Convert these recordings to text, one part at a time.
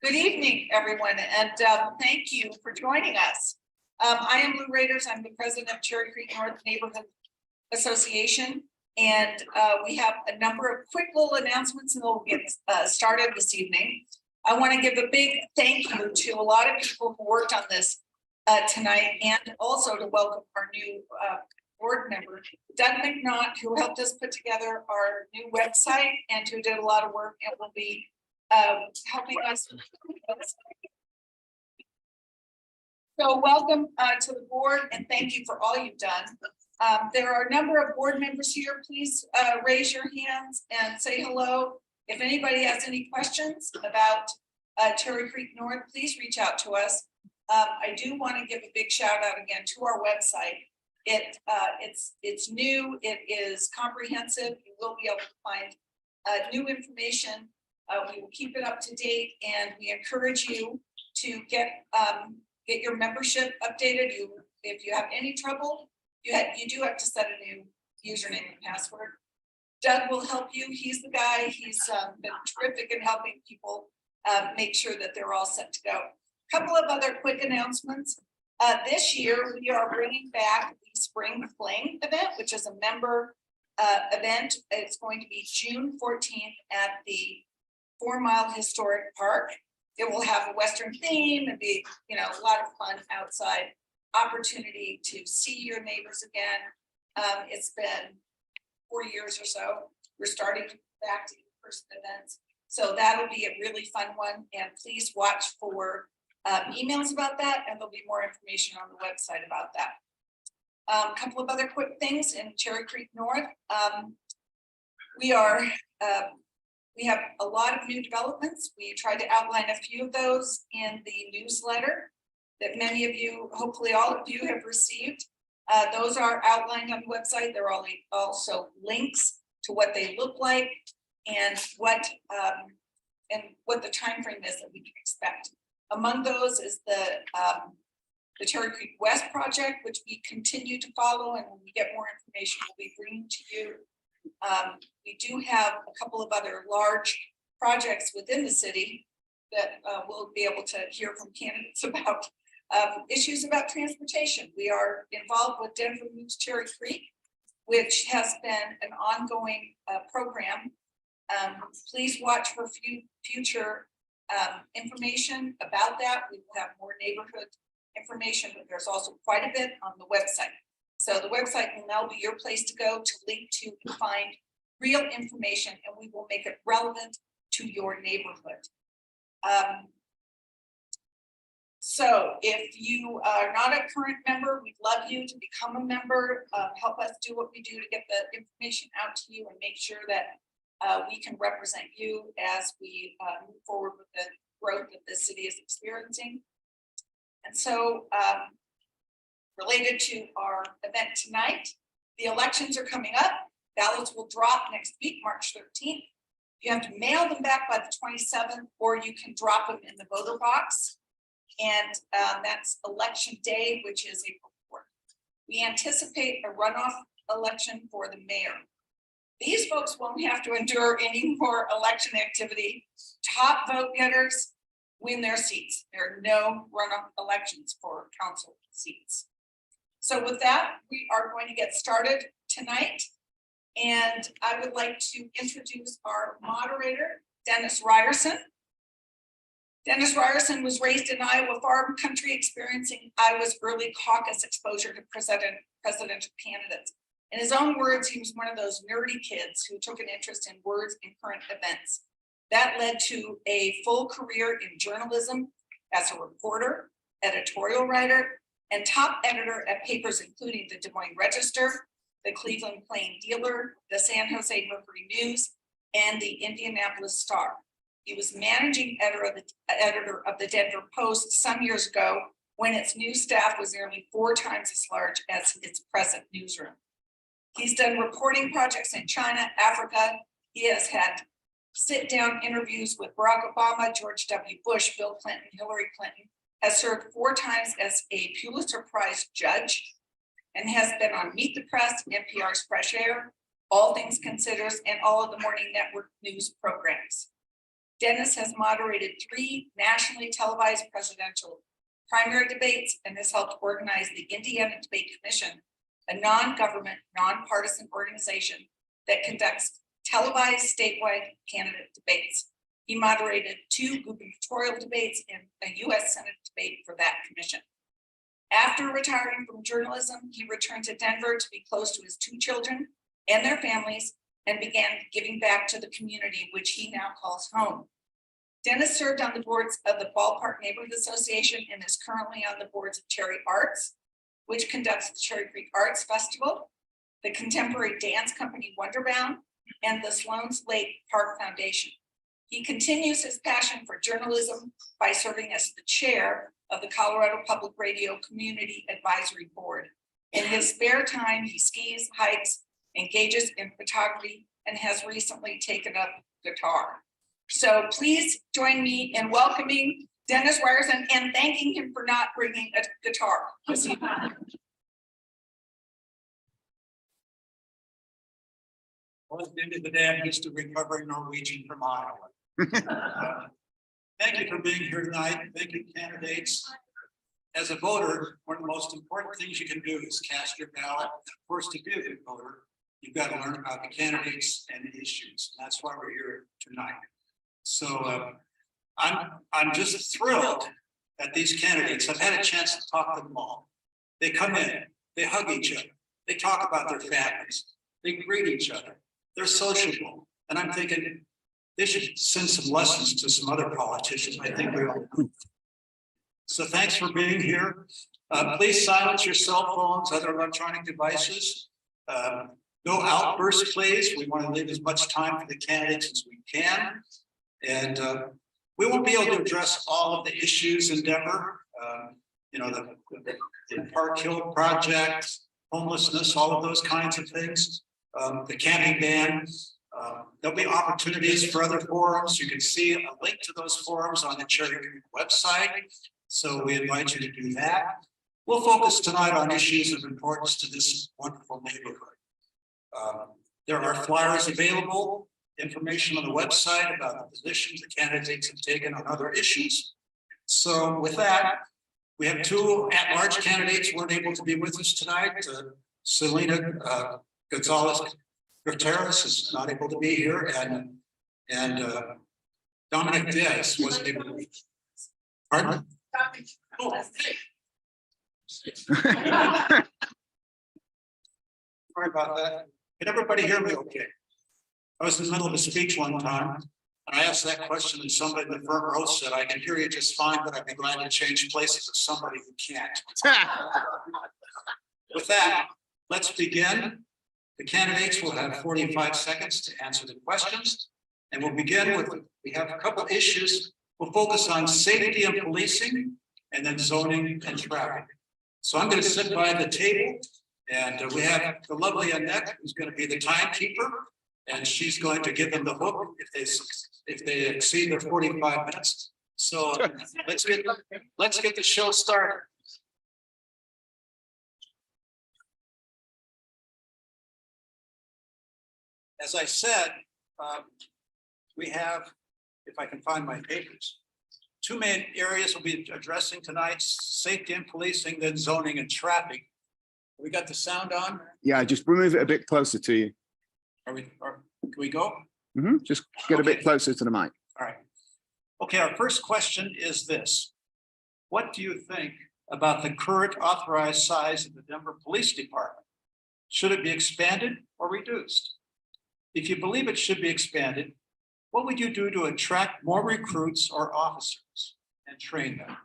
Good evening, everyone, and thank you for joining us. I am Lou Raiders. I'm the president of Cherry Creek North Neighborhood Association, and we have a number of quick little announcements, and we'll get started this evening. I want to give a big thank you to a lot of people who worked on this tonight, and also to welcome our new board member, Doug McNaught, who helped us put together our new website and who did a lot of work and will be helping us. So welcome to the board, and thank you for all you've done. There are a number of board members here. Please raise your hands and say hello. If anybody has any questions about Cherry Creek North, please reach out to us. I do want to give a big shout out again to our website. It's new, it is comprehensive. You will be able to find new information. We will keep it up to date, and we encourage you to get your membership updated. If you have any trouble, you do have to set a new username and password. Doug will help you. He's the guy. He's been terrific in helping people make sure that they're all set to go. A couple of other quick announcements. This year, we are bringing back the Spring Fling event, which is a member event. It's going to be June 14th at the 4 Mile Historic Park. It will have a Western theme and be, a lot of fun outside opportunity to see your neighbors again. It's been 4 years or so. We're starting back to in-person events. So that'll be a really fun one. And please watch for emails about that, and there'll be more information on the website about that. A couple of other quick things in Cherry Creek North. We have a lot of new developments. We tried to outline a few of those in the newsletter that many of you, hopefully all of you, have received. Those are outlined on the website. There are also links to what they look like and what the time frame is that we can expect. Among those is the Cherry Creek West project, which we continue to follow, and when we get more information, we'll be bringing to you. We do have a couple of other large projects within the city that we'll be able to hear from candidates about. Issues about transportation. We are involved with Denver Moves Cherry Creek, which has been an ongoing program. Please watch for future information about that. We will have more neighborhood information, but there's also quite a bit on the website. So the website will now be your place to go to link to and find real information, and we will make it relevant to your neighborhood. So if you are not a current member, we'd love you to become a member. Help us do what we do to get the information out to you and make sure that we can represent you as we move forward with the growth that the city is experiencing. And so related to our event tonight, the elections are coming up. Ballots will drop next week, March 13th. You have to mail them back by the 27th, or you can drop them in the voter box. And that's election day, which is April 4th. We anticipate a runoff election for the mayor. These folks won't have to endure any more election activity. Top vote getters win their seats. There are no runoff elections for council seats. So with that, we are going to get started tonight. And I would like to introduce our moderator, Dennis Ryerson. Dennis Ryerson was raised in Iowa farm country, experiencing Iowa's early caucus exposure to presidential candidates. In his own words, he was one of those nerdy kids who took an interest in words and current events. That led to a full career in journalism as a reporter, editorial writer, and top editor at papers including the Des Moines Register, the Cleveland Plain Dealer, the San Jose Mercury News, and the Indianapolis Star. He was managing editor of the Denver Post some years ago when its news staff was nearly 4 times as large as its present newsroom. He's done reporting projects in China, Africa. He has had sit-down interviews with Barack Obama, George W. Bush, Bill Clinton, Hillary Clinton, has served 4 times as a Pulitzer Prize judge, and has been on Meet the Press, NPR's Fresh Air, All Things Considered, and all of the Morning Network news programs. Dennis has moderated 3 nationally televised presidential primary debates and has helped organize the Indiana Debate Commission, a non-government, nonpartisan organization that conducts televised statewide candidate debates. He moderated 2 gubernatorial debates and a U.S. Senate debate for that commission. After retiring from journalism, he returned to Denver to be close to his 2 children and their families and began giving back to the community, which he now calls home. Dennis served on the boards of the Ballpark Neighborhood Association and is currently on the boards of Cherry Arts, which conducts the Cherry Creek Arts Festival, the contemporary dance company Wonderbound, and the Sloan's Lake Park Foundation. He continues his passion for journalism by serving as the chair of the Colorado Public Radio Community Advisory Board. In his spare time, he skis, hikes, engages in photography, and has recently taken up guitar. So please join me in welcoming Dennis Ryerson and thanking him for not bringing a guitar. Well, at the end of the day, I'm just a recovering Norwegian from Iowa. Thank you for being here tonight. Thank you, candidates. As a voter, one of the most important things you can do is cast your ballot. Of course, to be a good voter, you've got to learn about the candidates and the issues. And that's why we're here tonight. So I'm just thrilled at these candidates. I've had a chance to talk to them all. They come in, they hug each other, they talk about their families, they greet each other, they're sociable. And I'm thinking they should send some lessons to some other politicians. I think we all do. So thanks for being here. Please silence your cell phones, other electronic devices. No outbursts, please. We want to leave as much time for the candidates as we can. And we won't be able to address all of the issues in Denver. You know, the Park Hill project, homelessness, all of those kinds of things. The camping ban. There'll be opportunities for other forums. You can see a link to those forums on the Cherry Creek website. So we invite you to do that. We'll focus tonight on issues of importance to this wonderful neighborhood. There are flyers available, information on the website about the positions the candidates have taken on other issues. So with that, we have 2 at-large candidates who weren't able to be with us tonight. Selena Gonzalez Gutierrez is not able to be here, and Dominic Diaz wasn't able to be. Pardon? Oh, sorry about that. Can everybody hear me okay? I was in the middle of a speech one time, and I asked that question, and somebody in the front row said, "I can hear you just fine, but I'd be glad to change places with somebody who can't." With that, let's begin. The candidates will have 45 seconds to answer the questions, and we'll begin with, we have a couple issues. We'll focus on safety and policing, and then zoning and traffic. So I'm going to sit by the table, and we have the lovely Annette, who's going to be the timekeeper, and she's going to give them the hook if they exceed their 45 minutes. So let's get the show started. As I said, we have, if I can find my papers, 2 main areas we'll be addressing tonight: safety and policing, then zoning and traffic. We got the sound on? Yeah, just move it a bit closer to you. Can we go? Just get a bit closer to the mic. All right. Okay, our first question is this. What do you think about the current authorized size of the Denver Police Department? Should it be expanded or reduced? If you believe it should be expanded, what would you do to attract more recruits or officers and train them?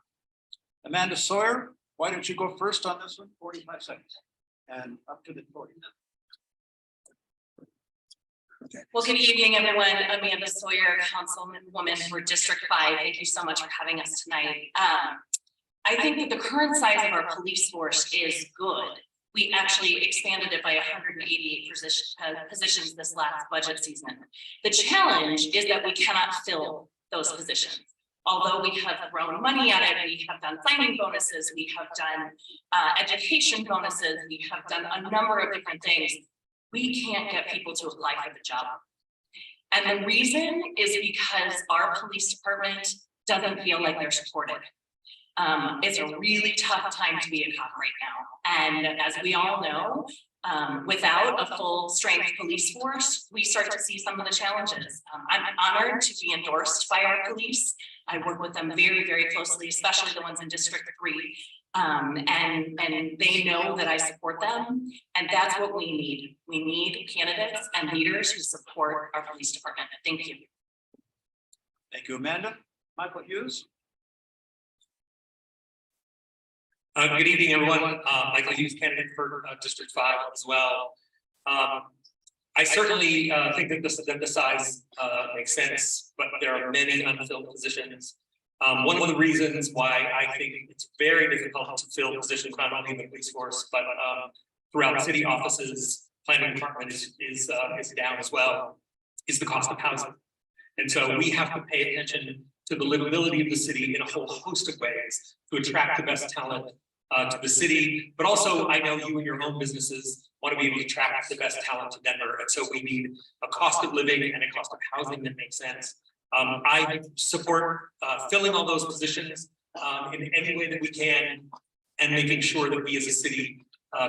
Amanda Sawyer, why don't you go first on this one? 45 seconds and up to the 40. Well, good evening, everyone. Amanda Sawyer, Councilwoman for District 5. Thank you so much for having us tonight. I think that the current size of our police force is good. We actually expanded it by 188 positions this last budget season. The challenge is that we cannot fill those positions. Although we have thrown money at it, we have done signing bonuses, we have done education bonuses, we have done a number of different things. We can't get people to apply for the job. And the reason is because our police department doesn't feel like they're supported. It's a really tough time to be a cop right now. And as we all know, without a full strength police force, we start to see some of the challenges. I'm honored to be endorsed by our police. I work with them very, very closely, especially the ones in District 3. And they know that I support them. And that's what we need. We need candidates and leaders who support our police department. Thank you. Thank you, Amanda. Michael Hughes. Good evening, everyone. Michael Hughes, candidate for District 5 as well. I certainly think that the size makes sense, but there are many unfilled positions. One of the reasons why I think it's very difficult to fill positions, not only in the police force, but throughout city offices, planning department is down as well, is the cost of housing. And so we have to pay attention to the livability of the city in a whole host of ways to attract the best talent to the city, but also I know you and your own businesses want to be able to attract the best talent to Denver. And so we need a cost of living and a cost of housing that makes sense. I support filling all those positions in any way that we can and making sure that we as a city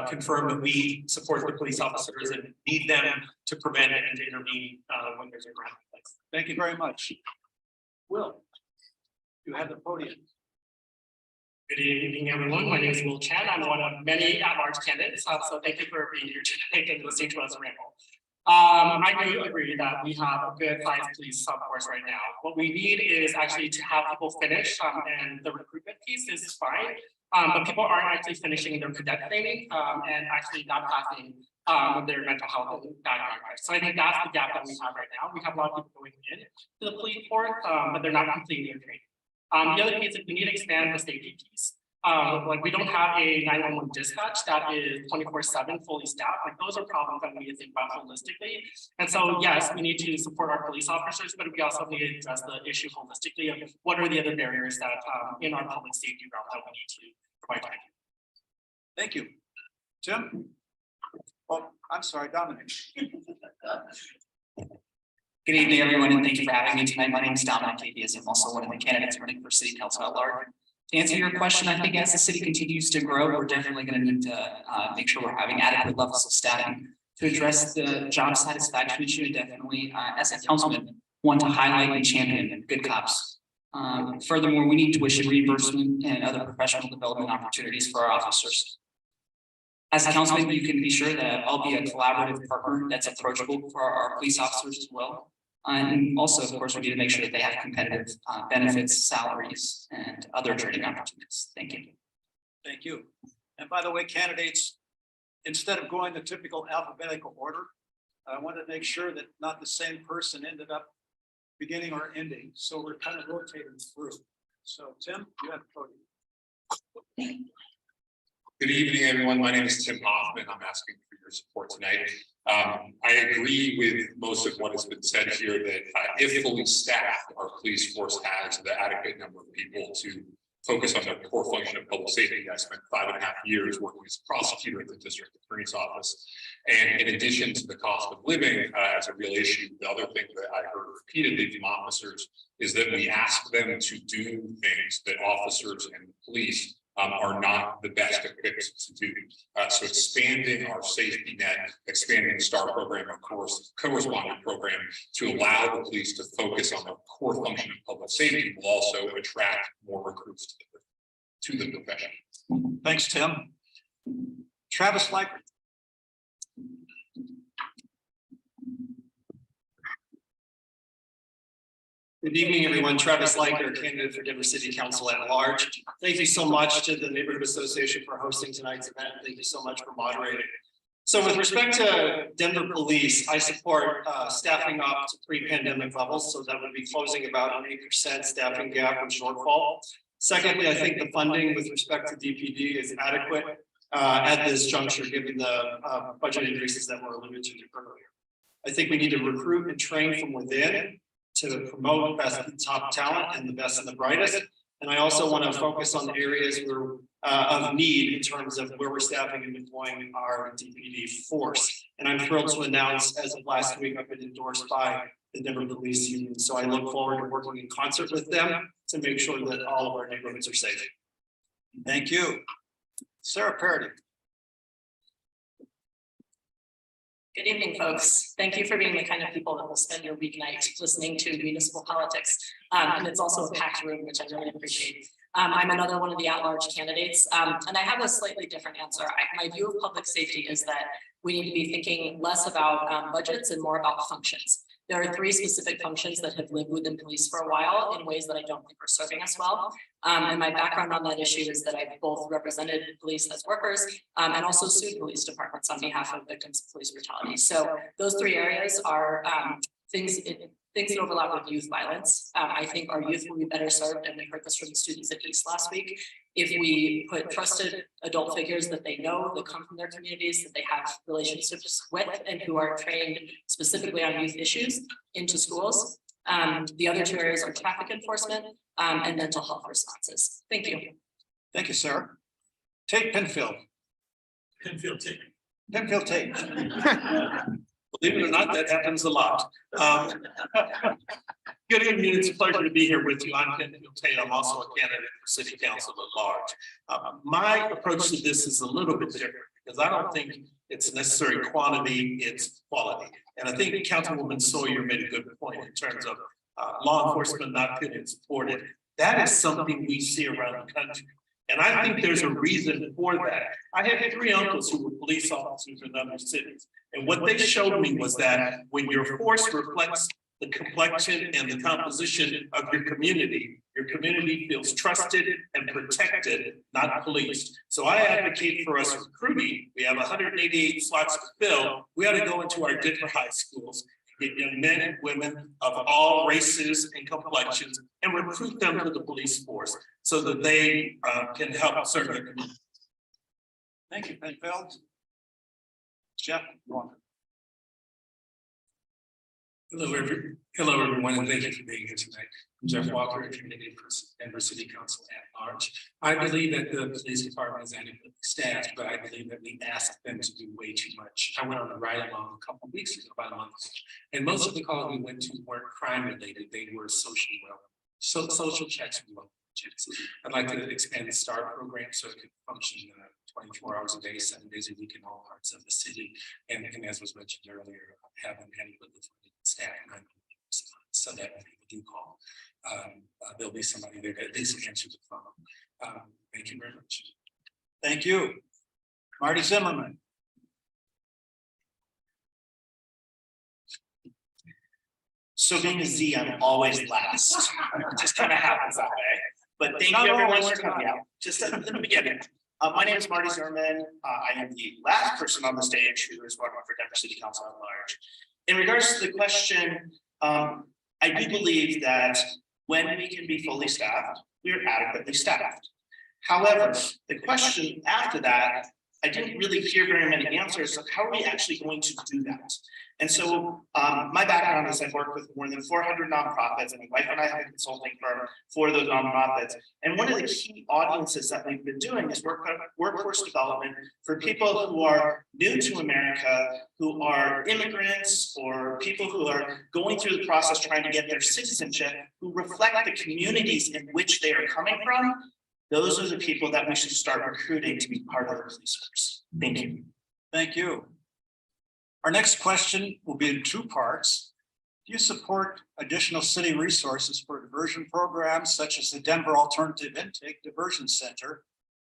confirm that we support the police officers and need them to prevent and to intervene when there's a crime. Thank you very much. Will, you have the podium. Good evening, everyone. My name is Will Chan. I'm one of many at-large candidates. So thank you for being here today and listening to us ramble. I do agree that we have a good 5 police force right now. What we need is actually to have people finish, and the recruitment piece is fine. But people aren't actually finishing their cadet training and actually not passing their mental health background. So I think that's the gap that we have right now. We have a lot of people going in to the police force, but they're not completing their training. The other piece is we need to expand the safety piece. Like we don't have a 911 dispatch that is 24/7 fully staffed. Like those are problems that we need to think about holistically. And so yes, we need to support our police officers, but we also need to address the issue holistically of what are the other barriers that in our public safety realm that we need to provide. Thank you. Tim? Oh, I'm sorry, Dominic. Good evening, everyone, and thank you for having me tonight. My name is Dominic Cavias. I'm also one of the candidates running for City Council at large. To answer your question, I think as the city continues to grow, we're definitely going to need to make sure we're having adequate levels of staffing to address the job satisfaction issue. And definitely, as a councilman, want to highlight and champion good cops. Furthermore, we need tuition reimbursement and other professional development opportunities for our officers. As a councilman, you can be sure that I'll be a collaborative partner that's approachable for our police officers as well. And also, of course, we need to make sure that they have competitive benefits, salaries, and other training opportunities. Thank you. Thank you. And by the way, candidates, instead of going the typical alphabetical order, I want to make sure that not the same person ended up beginning or ending. So we're kind of rotating through. So Tim, you have the podium. Good evening, everyone. My name is Tim Hoffman. I'm asking for your support tonight. I agree with most of what has been said here that if fully staffed, our police force has the adequate number of people to focus on the core function of public safety. I spent 5.5 years working as a prosecutor at the district attorney's office. And in addition to the cost of living as a real issue, the other thing that I heard repeatedly from officers is that we ask them to do things that officers and police are not the best equipped to do. So expanding our safety net, expanding the STAR program, of course, co-respondent program to allow the police to focus on the core function of public safety will also attract more recruits to the profession. Thanks, Tim. Travis Likert. Good evening, everyone. Travis Likert, candidate for Denver City Council at large. Thank you so much to the Neighborhood Association for hosting tonight's event. Thank you so much for moderating. So with respect to Denver Police, I support staffing up to pre-pandemic levels. So that would be closing about an 8% staffing gap and shortfall. Secondly, I think the funding with respect to DPD is adequate at this juncture, given the budget increases that were alluded to earlier. I think we need to recruit and train from within to promote best top talent and the best and the brightest. And I also want to focus on the areas where of need in terms of where we're staffing and deploying our DPD force. And I'm thrilled to announce as of last week, I've been endorsed by the Denver Police Union. So I look forward to working in concert with them to make sure that all of our neighborhoods are safe. Thank you. Sarah Parody. Good evening, folks. Thank you for being the kind of people that will spend your weeknight listening to municipal politics. And it's also a packed room, which I really appreciate. I'm another one of the at-large candidates, and I have a slightly different answer. My view of public safety is that we need to be thinking less about budgets and more about functions. There are 3 specific functions that have lived within police for a while in ways that I don't think are serving us well. And my background on that issue is that I've both represented police as workers and also sued police departments on behalf of victims of police brutality. So those 3 areas are things that overlap with youth violence. I think our youth will be better served, and we heard this from the students at East last week, if we put trusted adult figures that they know, that come from their communities, that they have relationships with, and who are trained specifically on youth issues into schools. The other 2 areas are traffic enforcement and mental health responses. Thank you. Thank you, Sarah. Tate Penfield. Penfield Tate. Penfield Tate. Believe it or not, that happens a lot. Good evening, it's a pleasure to be here with you. I'm Penfield Tate. I'm also a candidate for city council at large. My approach to this is a little bit different because I don't think it's necessarily quantity, it's quality. And I think Councilwoman Sawyer made a good point in terms of law enforcement not feeling supported. That is something we see around the country. And I think there's a reason for that. I had 3 uncles who were police officers in other cities. And what they showed me was that when your force reflects the complexion and the composition of your community feels trusted and protected, not policed. So I advocate for us recruiting. We have 188 slots to fill. We ought to go into our different high schools, get young men and women of all races and complexions, and recruit them to the police force so that they can help serve their community. Thank you, Penfield. Jeff Walker. Hello, everyone, and thank you for being here tonight. I'm Jeff Walker, candidate for Denver City Council at large. I believe that the police department is adequately staffed, but I believe that we asked them to do way too much. I went on a ride along a couple of weeks ago, about a month ago, and most of the calls we went to weren't crime related. They were social checks and welfare checks. I'd like to expand the STAR program so it could function 24 hours a day, 7 days a week in all parts of the city. And as was mentioned earlier, have an adequate staff, so that when people do call, there'll be somebody there that at least answers the phone. Thank you very much. Thank you. Marty Zimmerman. So being a Z, I'm always last. It just kind of happens that way. But thank you everyone for coming out. Just at the beginning. My name is Marty Zimmerman. I am the last person on the stage who is running for Denver City Council at large. In regards to the question, I do believe that when we can be fully staffed, we are adequately staffed. However, the question after that, I didn't really hear very many answers of how are we actually going to do that? And so my background is I've worked with more than 400 nonprofits, and my wife and I have a consulting firm for those nonprofits. And one of the key audiences that we've been doing is workforce development for people who are new to America, who are immigrants, or people who are going through the process trying to get their citizenship, who reflect the communities in which they are coming from. Those are the people that we should start recruiting to be part of the police force. Thank you. Thank you. Our next question will be in 2 parts. Do you support additional city resources for diversion programs such as the Denver Alternative Intake Diversion Center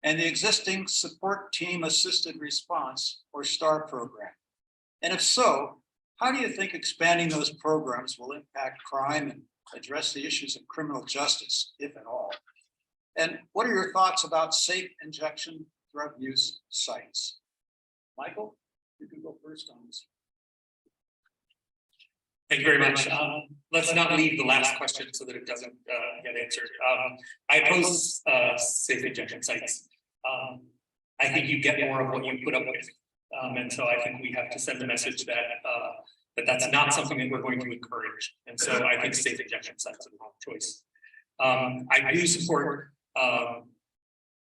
and the existing Support Team Assisted Response or STAR program? And if so, how do you think expanding those programs will impact crime and address the issues of criminal justice, if at all? And what are your thoughts about safe injection drug use sites? Michael, you can go first on this. Thank you very much. Let's not leave the last question so that it doesn't get answered. I oppose safe injection sites. I think you get more of what you put up with. And so I think we have to send the message that that's not something that we're going to encourage. And so I think safe injection sites are the wrong choice. I do support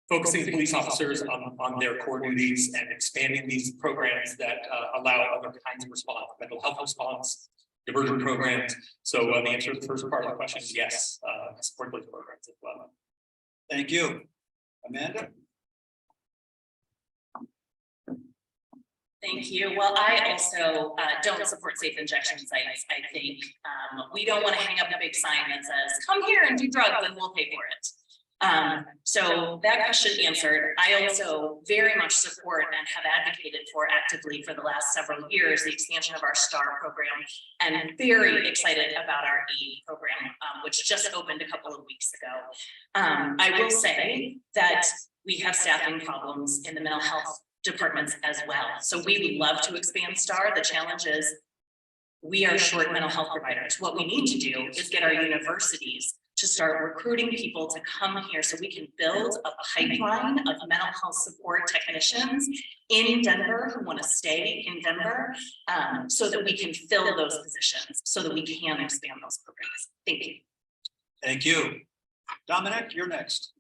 focusing police officers on their core duties and expanding these programs that allow other kinds of response, mental health response, diversion programs. So the answer to the first part of the question is yes, support those programs as well. Thank you. Amanda? Thank you. Well, I also don't support safe injection sites. I think we don't want to hang up a big sign that says, come here and do drugs and we'll pay for it. So that question answered. I also very much support and have advocated for actively for the last several years the expansion of our STAR program, and very excited about our E program, which just opened a couple of weeks ago. I will say that we have staffing problems in the mental health departments as well. So we would love to expand STAR. The challenge is we are short mental health providers. What we need to do is get our universities to start recruiting people to come here so we can build a pipeline of mental health support technicians in Denver who want to stay in Denver, so that we can fill those positions, so that we can expand those programs. Thank you. Thank you. Dominic, you're next.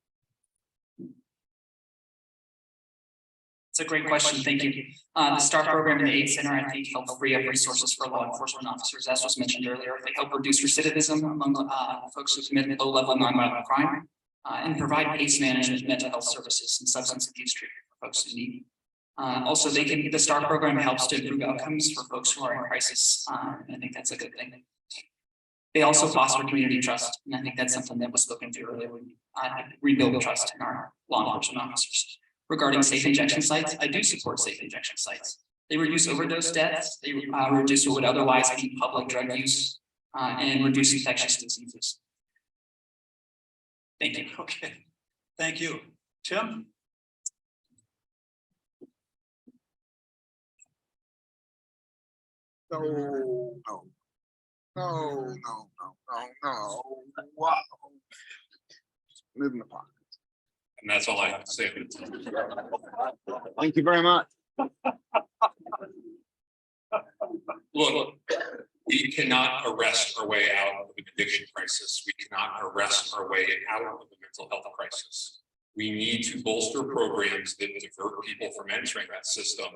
It's a great question. Thank you. The STAR program in the AIDS Center, I think, help free up resources for law enforcement officers, as was mentioned earlier. They help reduce recidivism among folks who commit low-level nonviolent crime, and provide case management, mental health services, and substance abuse treatment for folks in need. Also, the STAR program helps to improve outcomes for folks who are in crisis. And I think that's a good thing. They also foster community trust, and I think that's something that was spoken to earlier. We rebuild trust in our law enforcement officers. Regarding safe injection sites, I do support safe injection sites. They reduce overdose deaths, they reduce what would otherwise be public drug use, and reduce infectious diseases. Thank you. Okay, thank you. Tim? No. Wow. Moving apart. And that's all I have to say. Thank you very much. Look, we cannot arrest our way out of an addiction crisis. We cannot arrest our way out of a mental health crisis. We need to bolster programs that divert people from entering that system,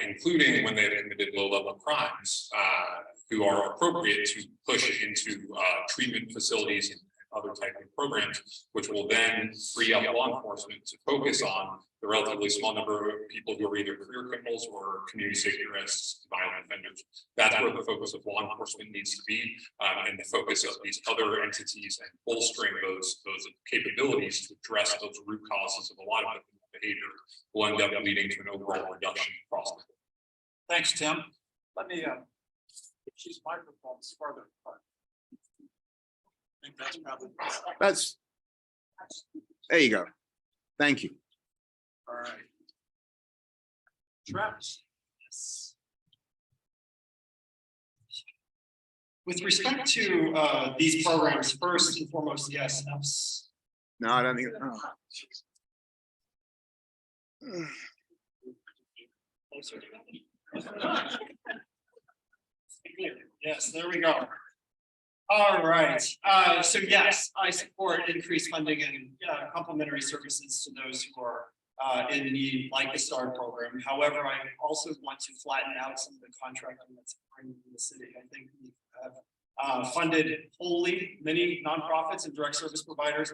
including when they've committed low-level crimes, who are appropriate to push into treatment facilities and other type of programs, which will then free up law enforcement to focus on the relatively small number of people who are either career criminals or community safety risks, violent offenders. That's where the focus of law enforcement needs to be, and the focus of these other entities and bolstering those capabilities to address those root causes of a lot of behavior will end up leading to an overall reduction across the board. Thanks, Tim. Let me get these microphones further apart. I think that's probably. There you go. Thank you. All right. Travis. Yes. With respect to these programs, first and foremost, yes, No, I don't think. Yes, there we go. All right, so yes, I support increased funding and complementary services to those who are in need, like the STAR program. However, I also want to flatten out some of the contracting that's occurring in the city. I think we have funded wholly many nonprofits and direct service providers,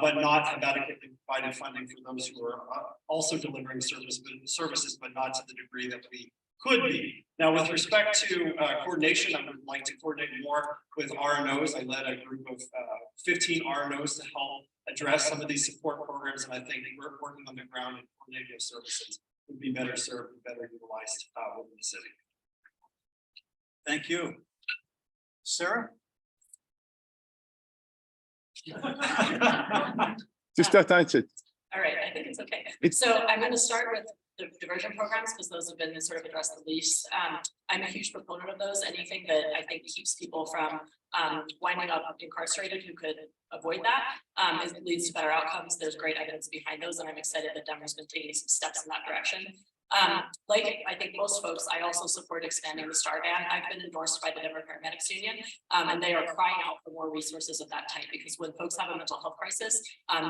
but not have adequately provided funding for those who are also delivering services, but not to the degree that we could be. Now, with respect to coordination, I would like to coordinate more with RNOs. I led a group of 15 RNOs to help address some of these support programs, and I think we're working on the ground and coordinating those services would be better served and better utilized within the city. Thank you. Sarah? Just that answer. All right, I think it's okay. It's- So I'm going to start with the diversion programs because those have been sort of addressed the least. I'm a huge proponent of those. Anything that I think keeps people from winding up incarcerated who could avoid that, it leads to better outcomes. There's great evidence behind those, and I'm excited that Denver's been taking some steps in that direction. Like I think most folks, I also support expanding the STAR ban. I've been endorsed by the Denver Paramedics Union, and they are crying out for more resources of that type, because when folks have a mental health crisis,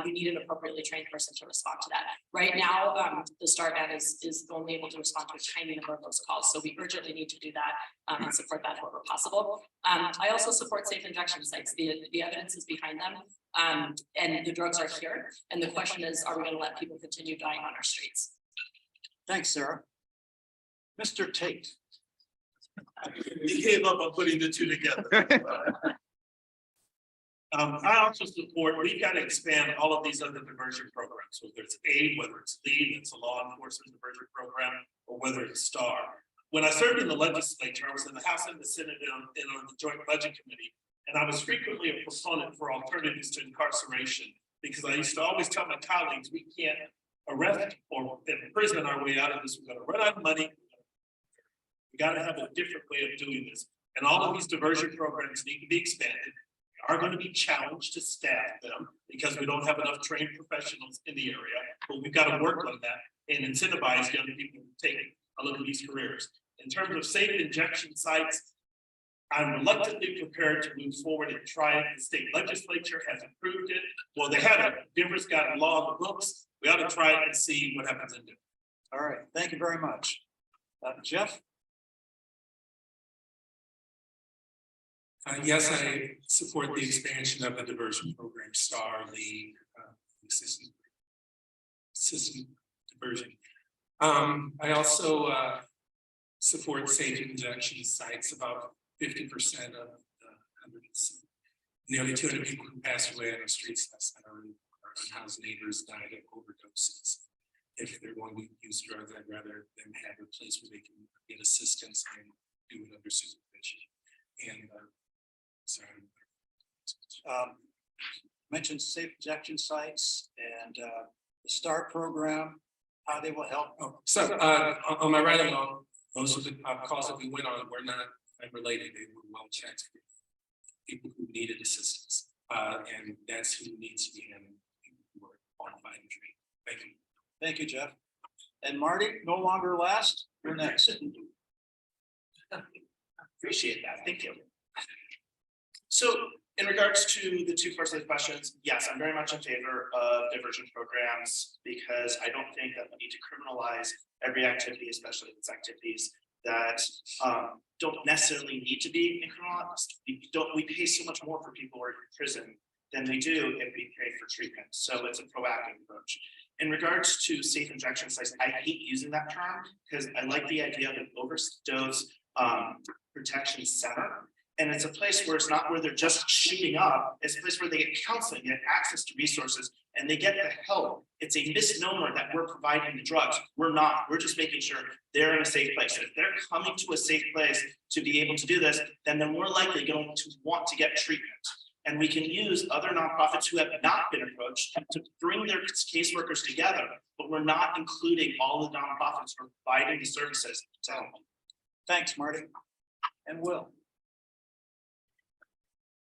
you need an appropriately trained person to respond to that. Right now, the STAR ban is only able to respond to a tiny number of those calls, so we urgently need to do that and support that wherever possible. I also support safe injection sites. The evidence is behind them, and the drugs are here. And the question is, are we going to let people continue dying on our streets? Thanks, Sarah. Mr. Tate. He gave up on putting the two together. I also support, we've got to expand all of these other diversion programs, whether it's AID, whether it's LEAD, it's a law enforcement diversion program, or whether it's STAR. When I served in the legislature, I was in the House and the Senate and on the Joint Budget Committee, and I was frequently a proponent for alternatives to incarceration, because I used to always tell my colleagues, we can't arrest or imprison our way out of this. We're going to run out of money. We got to have a different way of doing this. And all of these diversion programs need to be expanded. We are going to be challenged to staff them because we don't have enough trained professionals in the area, but we've got to work on that and incentivize young people to take a look at these careers. In terms of safe injection sites, I'm reluctantly prepared to move forward and try it. The state legislature has approved it. Well, they haven't. Denver's got a law on the books. We ought to try it and see what happens in Denver. All right, thank you very much. Jeff? Yes, I support the expansion of the diversion program, STAR, the assistant diversion. I also support safe injection sites. About 50% of the nearly 200 people who passed away on the streets last summer, our unhoused neighbors died of overdoses. If they're going to use drugs, I'd rather them have a place where they can get assistance and do it under supervision. And sorry. Mentioned safe injection sites and the STAR program, how they will help. Oh, so on my right along, most of the calls that we went on were not related. They were well checked for people who needed assistance, and that's who needs to be handled. People who are qualified and trained. Thank you. Thank you, Jeff. And Marty, no longer last. You're next. Appreciate that. Thank you. So in regards to the two first questions, yes, I'm very much in favor of diversion programs because I don't think that we need to criminalize every activity, especially these activities that don't necessarily need to be criminalized. We pay so much more for people who are in prison than we do if we pay for treatment. So it's a proactive approach. In regards to safe injection sites, I hate using that term because I like the idea of an overdose protection center. And it's a place where it's not where they're just shooting up. It's a place where they get counseling, get access to resources, and they get the help. It's a misnomer that we're providing the drugs. We're not. We're just making sure they're in a safe place. And if they're coming to a safe place to be able to do this, then they're more likely going to want to get treatment. And we can use other nonprofits who have not been approached to bring their caseworkers together, but we're not including all the nonprofits who are providing the services to help. Thanks, Marty. And Will.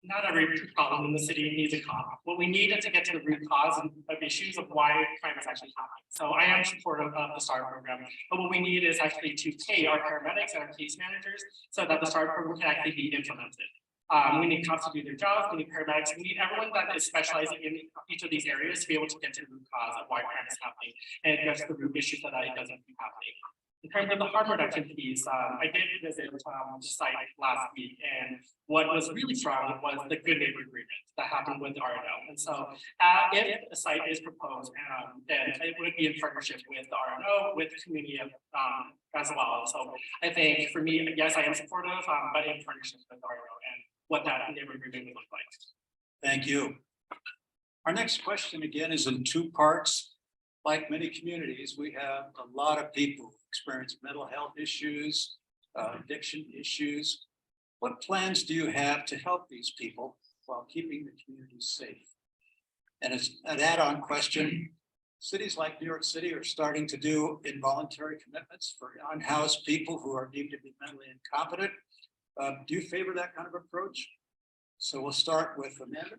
Not every problem in the city needs a cop. What we need is to get to the root cause of issues of why crime is actually happening. So I am supportive of the STAR program, but what we need is actually to pay our paramedics and our case managers so that the STAR program can actually be implemented. We need cops to do their jobs, we need paramedics, we need everyone that is specializing in each of these areas to be able to get to the root cause of why crime is happening and address the root issues so that it doesn't keep happening. In terms of the harm reduction piece, I did visit the site last week, and what was really strong was the good neighbor agreement that happened with the RNO. And so if a site is proposed, then it would be in partnership with the RNO, with the community as well. So I think for me, yes, I am supportive, but in partnership with the RNO and what that neighbor agreement would look like. Thank you. Our next question again is in two parts. Like many communities, we have a lot of people who experience mental health issues, addiction issues. What plans do you have to help these people while keeping the community safe? And as an add-on question, cities like New York City are starting to do involuntary commitments for unhoused people who are deemed to be mentally incompetent. Do you favor that kind of approach? So we'll start with Amanda.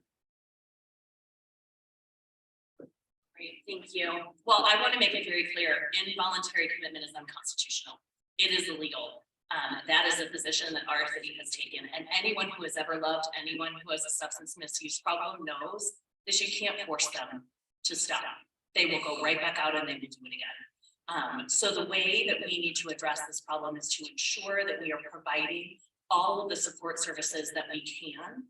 Great, thank you. Well, I want to make it very clear, involuntary commitment is unconstitutional. It is illegal. That is a position that our city has taken, and anyone who has ever loved anyone who has a substance misuse problem knows that you can't force them to stop. They will go right back out and they will do it again. So the way that we need to address this problem is to ensure that we are providing all of the support services that we can,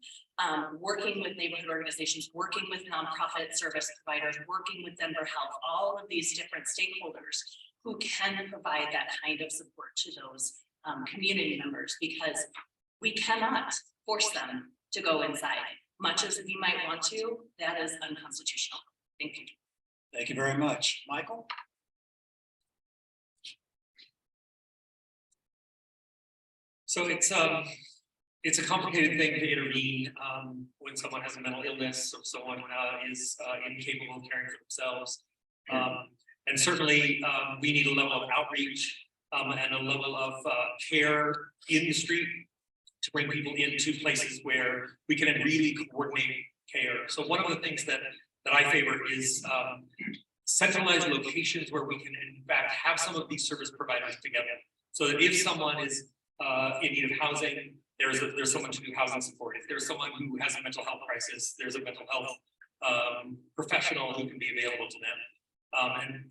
working with neighborhood organizations, working with nonprofit service providers, working with Denver Health, all of these different stakeholders who can provide that kind of support to those community members, because we cannot force them to go inside. Much as we might want to, that is unconstitutional. Thank you. Thank you very much. Michael? So it's a complicated thing to intervene when someone has a mental illness or someone is incapable of caring for themselves. And certainly we need a level of outreach and a level of care in the street to bring people into places where we can really coordinate care. So one of the things that I favor is centralized locations where we can in fact have some of these service providers together. So that if someone is in need of housing, there's someone to do housing support. If there's someone who has a mental health crisis, there's a mental health professional who can be available to them. And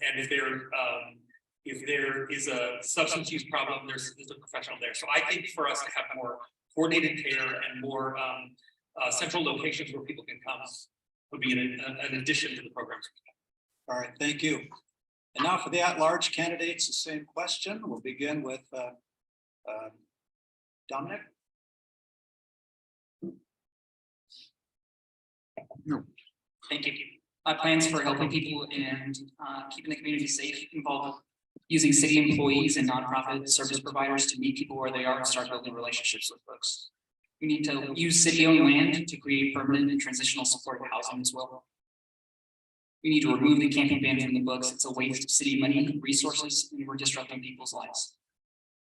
if there is a substance use problem, there's a professional there. So I think for us to have more coordinated care and more central locations where people can come would be an addition to the programs. All right, thank you. And now for the at-large candidates, the same question. We'll begin with Dominic. No. Thank you. My plans for helping people and keeping the community safe involve using city employees and nonprofit service providers to meet people where they are and start building relationships with folks. We need to use city-owned land to create permanent and transitional supportive housing as well. We need to remove the camping ban from the books. It's a waste of city money, resources, and we're disrupting people's lives.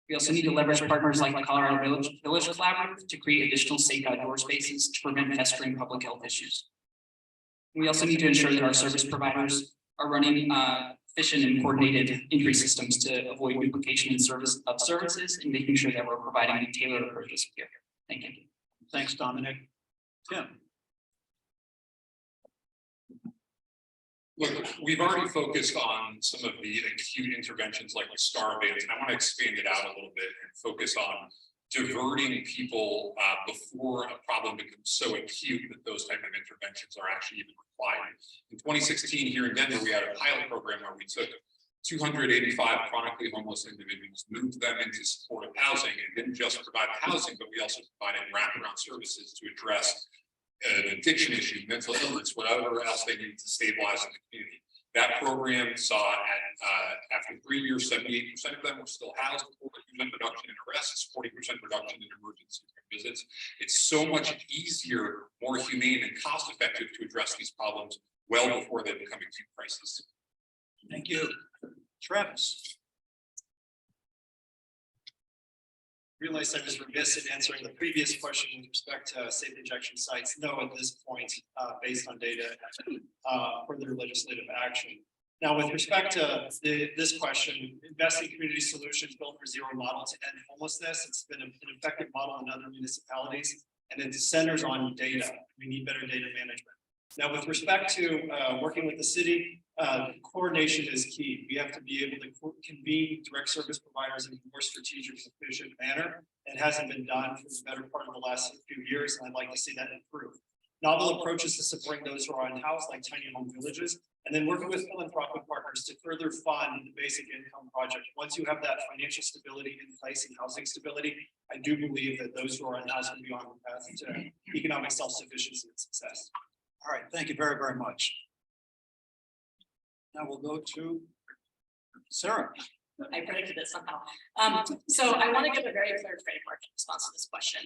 We also need to leverage partners like the Colorado Village Collaborative to create additional safe outdoor spaces to prevent festering public health issues. We also need to ensure that our service providers are running efficient and coordinated entry systems to avoid duplication in services and making sure that we're providing tailored approaches here. Thank you. Thanks, Dominic. Tim. Look, we've already focused on some of the acute interventions like the STAR bans, and I want to expand it out a little bit and focus on diverting people before a problem becomes so acute that those type of interventions are actually even required. In 2016, here in Denver, we had a pilot program where we took 285 chronically homeless individuals, moved them into supportive housing, and didn't just provide housing, but we also provided wraparound services to address an addiction issue, mental illness, whatever else they needed to stabilize in the community. That program saw after 3 years, 78% of them were still housed, 40% reduction in arrests, 40% reduction in emergency visits. It's so much easier, more humane and cost effective to address these problems well before they become acute crises. Thank you. Travis. Realized I was remiss in answering the previous question with respect to safe injection sites. No, at this point, based on data, further legislative action. Now, with respect to this question, investing community solutions built for zero model to end homelessness. It's been an effective model in other municipalities, and it centers on data. We need better data management. Now, with respect to working with the city, coordination is key. We have to be able to convene direct service providers in a more strategic and efficient manner. It hasn't been done for the better part of the last few years, and I'd like to see that improve. Novel approaches to supporting those who are unhoused, like tiny home villages, and then working with philanthropic partners to further fund the basic income project. Once you have that financial stability in place and housing stability, I do believe that those who are unhoused will be on the path to economic self-sufficiency and success. All right, thank you very, very much. Now we'll go to Sarah. I predicted it somehow. So I want to give a very clear framework in response to this question.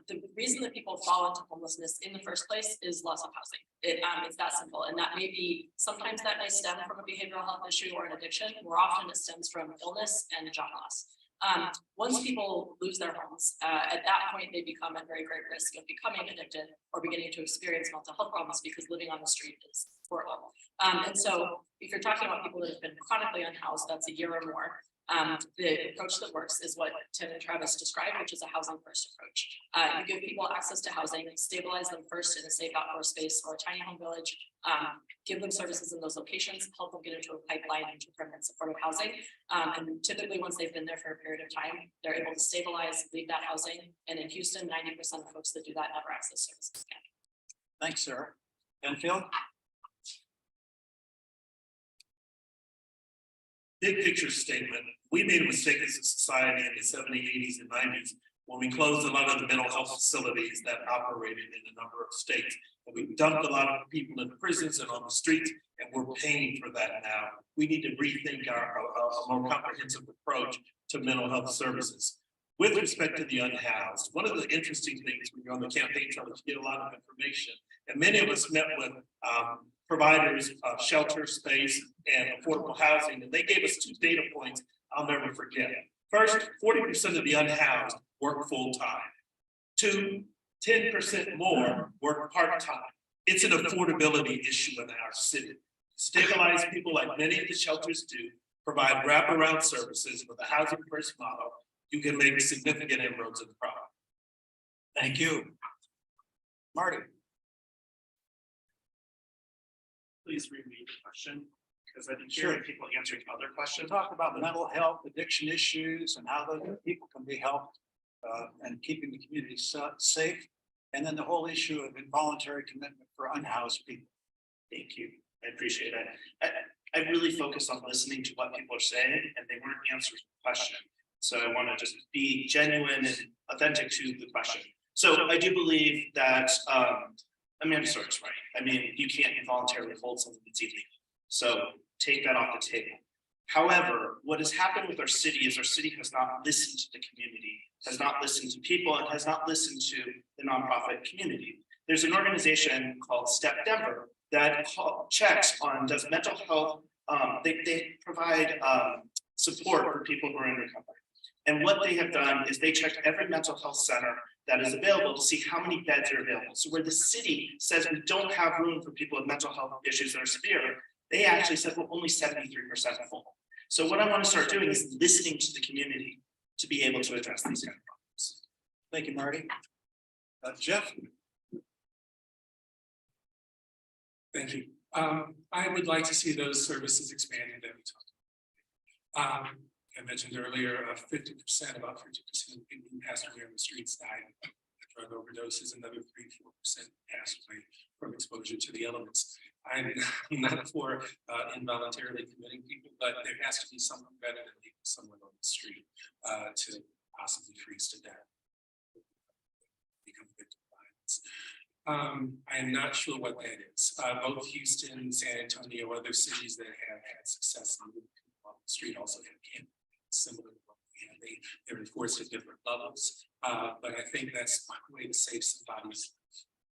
The reason that people fall into homelessness in the first place is loss of housing. It's that simple. And that may be, sometimes that may stem from a behavioral health issue or an addiction. More often it stems from illness and job loss. Once people lose their homes, at that point, they become at very great risk of becoming addicted or beginning to experience mental health problems because living on the street is horrible. And so if you're talking about people that have been chronically unhoused, that's a year or more. The approach that works is what Tim and Travis described, which is a housing first approach. You give people access to housing, stabilize them first in a safe outdoor space or a tiny home village, give them services in those locations, help them get into a pipeline into permanent supportive housing. And typically once they've been there for a period of time, they're able to stabilize, leave that housing. And in Houston, 90% of folks that do that never access services again. Thanks, Sarah. Enfield? Big picture statement, we made a mistake as a society in the 70s, 80s, and 90s when we closed a lot of the mental health facilities that operated in a number of states. And we dumped a lot of people in prisons and on the streets, and we're paying for that now. We need to rethink a more comprehensive approach to mental health services. With respect to the unhoused, one of the interesting things when you're on the campaign trail is you get a lot of information. And many of us met with providers of shelter space and affordable housing, and they gave us 2 data points I'll never forget. First, 40% of the unhoused work full-time. 2, 10% more work part-time. It's an affordability issue in our city. Stabilize people like many of the shelters do, provide wraparound services with a housing first model, you can make significant inroads in the problem. Thank you. Marty? Please reread the question, because I didn't hear people answering other questions. Talk about mental health, addiction issues, and how those people can be helped and keeping the community safe. And then the whole issue of involuntary commitment for unhoused people. Thank you. I appreciate it. I really focus on listening to what people are saying, and they weren't answering the question. So I want to just be genuine and authentic to the question. So I do believe that Amanda Sort's right. I mean, you can't involuntarily hold something that's illegal. So take that off the table. However, what has happened with our city is our city has not listened to the community, has not listened to people, and has not listened to the nonprofit community. There's an organization called Step Denver that checks on does mental health, they provide support for people who are in recovery. And what they have done is they checked every mental health center that is available to see how many beds are available. So where the city says we don't have room for people with mental health issues that are severe, they actually said we're only 73% full. So what I want to start doing is listening to the community to be able to address these kind of problems. Thank you, Marty. Jeff? Thank you. I would like to see those services expanded that we talked about. I mentioned earlier, 50%, about 50% of people who passed away on the streets died of drug overdoses. Another 3-4% passed away from exposure to the elements. I'm not for involuntarily committing people, but there has to be something better than leaving someone on the street to possibly freeze to death, become a victim of violence. I am not sure what that is. Both Houston, San Antonio, other cities that have had success in moving people off the street also have campaigns similar to what we have. They're enforced at different levels, but I think that's one way to save somebody's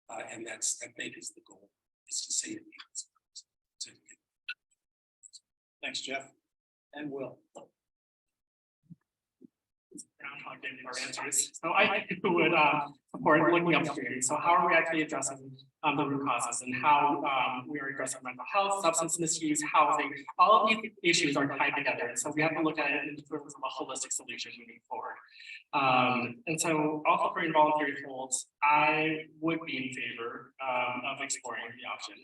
life, and that's I think is the goal, is to save people's lives. Thanks, Jeff. And Will. Groundhog Day for answers. So I would support looking upstream. So how are we actually addressing the root causes and how we are addressing mental health, substance misuse, housing, all of these issues are tied together. So we have to look at it in terms of a holistic solution moving forward. And so also for involuntary holds, I would be in favor of exploring the option.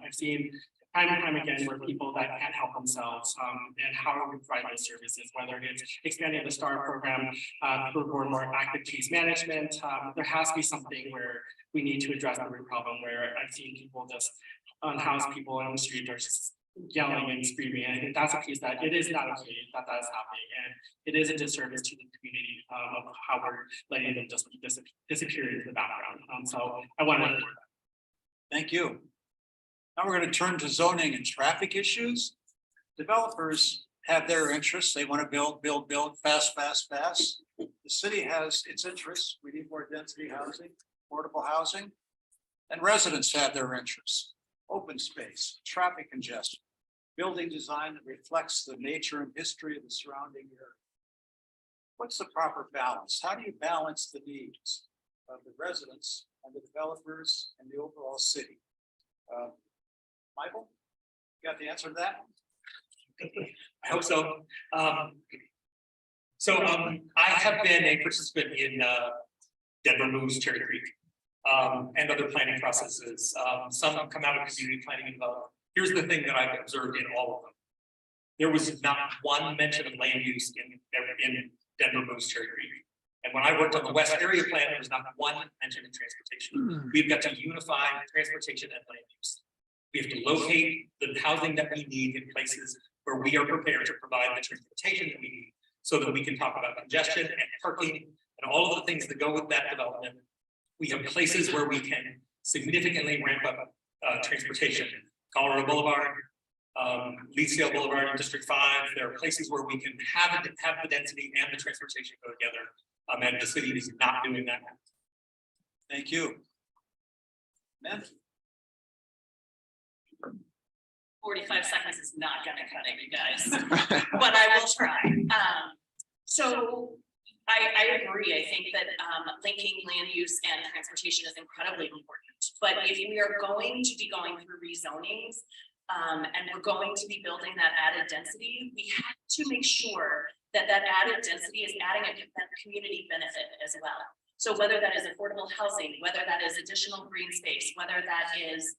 I've seen time and time again where people that can't help themselves and how are we providing those services, whether it's expanding the STAR program for more active case management. There has to be something where we need to address the root problem, where I've seen people just unhouse people on the street or just yelling and screaming. And I think that's a piece that it is not okay that that is happening. And it is a disservice to the community of how we're letting them just disappear into the background. So I want to know that. Thank you. Now we're going to turn to zoning and traffic issues. Developers have their interests. They want to build fast. The city has its interests. We need more density housing, affordable housing, and residents have their interests. Open space, traffic congestion, building design that reflects the nature and history of the surrounding area. What's the proper balance? How do you balance the needs of the residents and the developers and the overall city? Michael? Got the answer to that? I hope so. I have been a participant in Denver Moves Cherry Creek and other planning processes. Some have come out of community planning and development. Here's the thing that I've observed in all of them. There was not one mention of land use in Denver Moves Cherry Creek. And when I worked on the West Area Plan, there was not one mention of transportation. We've got to unify transportation and land use. We have to locate the housing that we need in places where we are prepared to provide the transportation that we need, so that we can talk about congestion and parking and all of the things that go with that development. We have places where we can significantly ramp up transportation. Colorado Boulevard, Leesdale Boulevard in District 5. There are places where we can have the density and the transportation go together. And the city is not doing that. Thank you. Man. 45 seconds is not gonna cut it, you guys, but I will try. So I agree. I think that linking land use and transportation is incredibly important. But if we are going to be going through rezonings, and we're going to be building that added density, we have to make sure that that added density is adding a community benefit as well. So whether that is affordable housing, whether that is additional green space, whether that is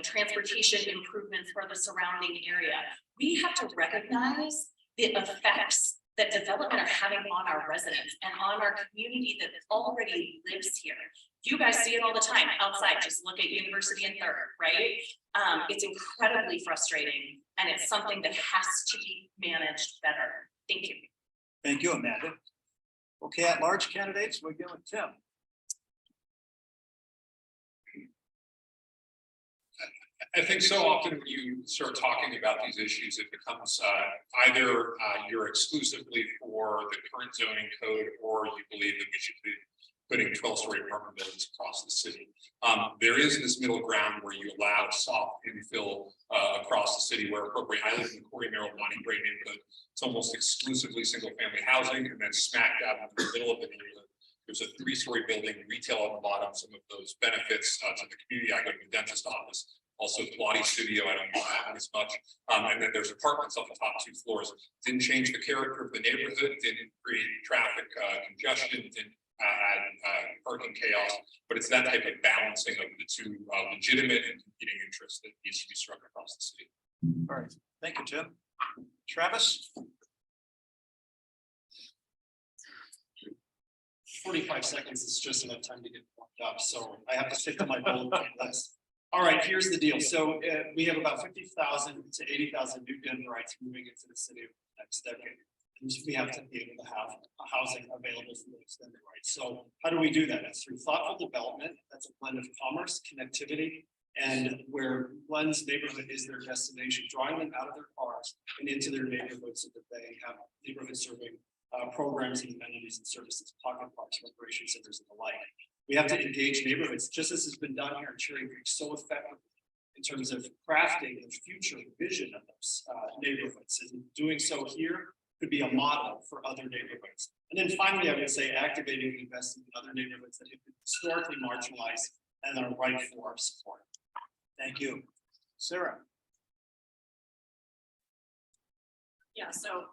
transportation improvements for the surrounding area, we have to recognize the effects that development are having on our residents and on our community that already lives here. You guys see it all the time outside. Just look at University and Third, right? It's incredibly frustrating, and it's something that has to be managed better. Thank you. Thank you, Amanda. Okay, at large candidates, we're going with Tim. I think so often when you start talking about these issues, it becomes either you're exclusively for the current zoning code, or you believe that we should be putting 12-story apartment buildings across the city. There is this middle ground where you allow soft infill across the city where appropriate. I live in the Corey Merrill Bonnie Gray neighborhood. It's almost exclusively single-family housing, and then smack dab in the middle of the neighborhood, there's a 3-story building, retail on the bottom. Some of those benefits to the community. I go to the dentist office. Also Pilates studio, I don't use that as much. And then there's apartments on the top 2 floors. Didn't change the character of the neighborhood, didn't create traffic congestion, didn't add parking chaos, but it's that type of balancing of the two legitimate and competing interests that needs to be struck across the city. All right, thank you, Tim. Travis? 45 seconds is just enough time to get warmed up, so I have to stick to my bullet point list. All right, here's the deal. So we have about 50,000 to 80,000 new Denverites moving into the city over the next decade. And we have to be able to have housing available for those Denverites. So how do we do that? It's through thoughtful development. That's a blend of commerce, connectivity, and where one's neighborhood is their destination, drawing them out of their cars and into their neighborhood so that they have neighborhood serving programs and amenities and services, pocket parks, recreation centers, and the like. We have to engage neighborhoods, just as has been done here in Cherry Creek so effectively in terms of crafting the future vision of those neighborhoods. And doing so here could be a model for other neighborhoods. And then finally, I would say activating and investing in other neighborhoods that have been historically marginalized and are ripe for our support. Thank you. Sarah? Yeah, so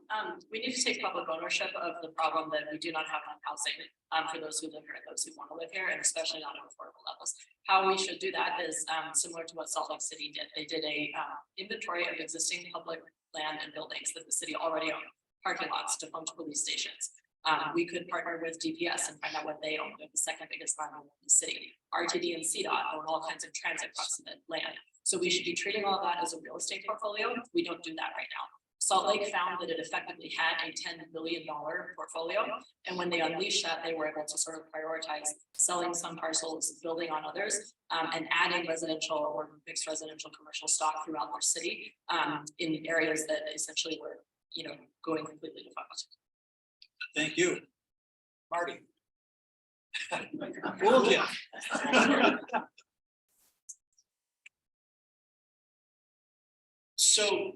we need to take public ownership of the problem that we do not have enough housing for those who live here and those who want to live here, and especially not at affordable levels. How we should do that is similar to what Salt Lake City did. They did a inventory of existing public land and buildings that the city already owned, parking lots, defunct police stations. We could partner with DPS and find out what they own. They're the second biggest landlord in the city. RTD and CDOT own all kinds of transit proximate land. So we should be treating all that as a real estate portfolio. We don't do that right now. Salt Lake found that it effectively had a $10 billion portfolio. And when they unleashed that, they were able to sort of prioritize selling some parcels, building on others, and adding residential or mixed residential commercial stock throughout their city in areas that essentially were, going completely defunct. Thank you. Marty? So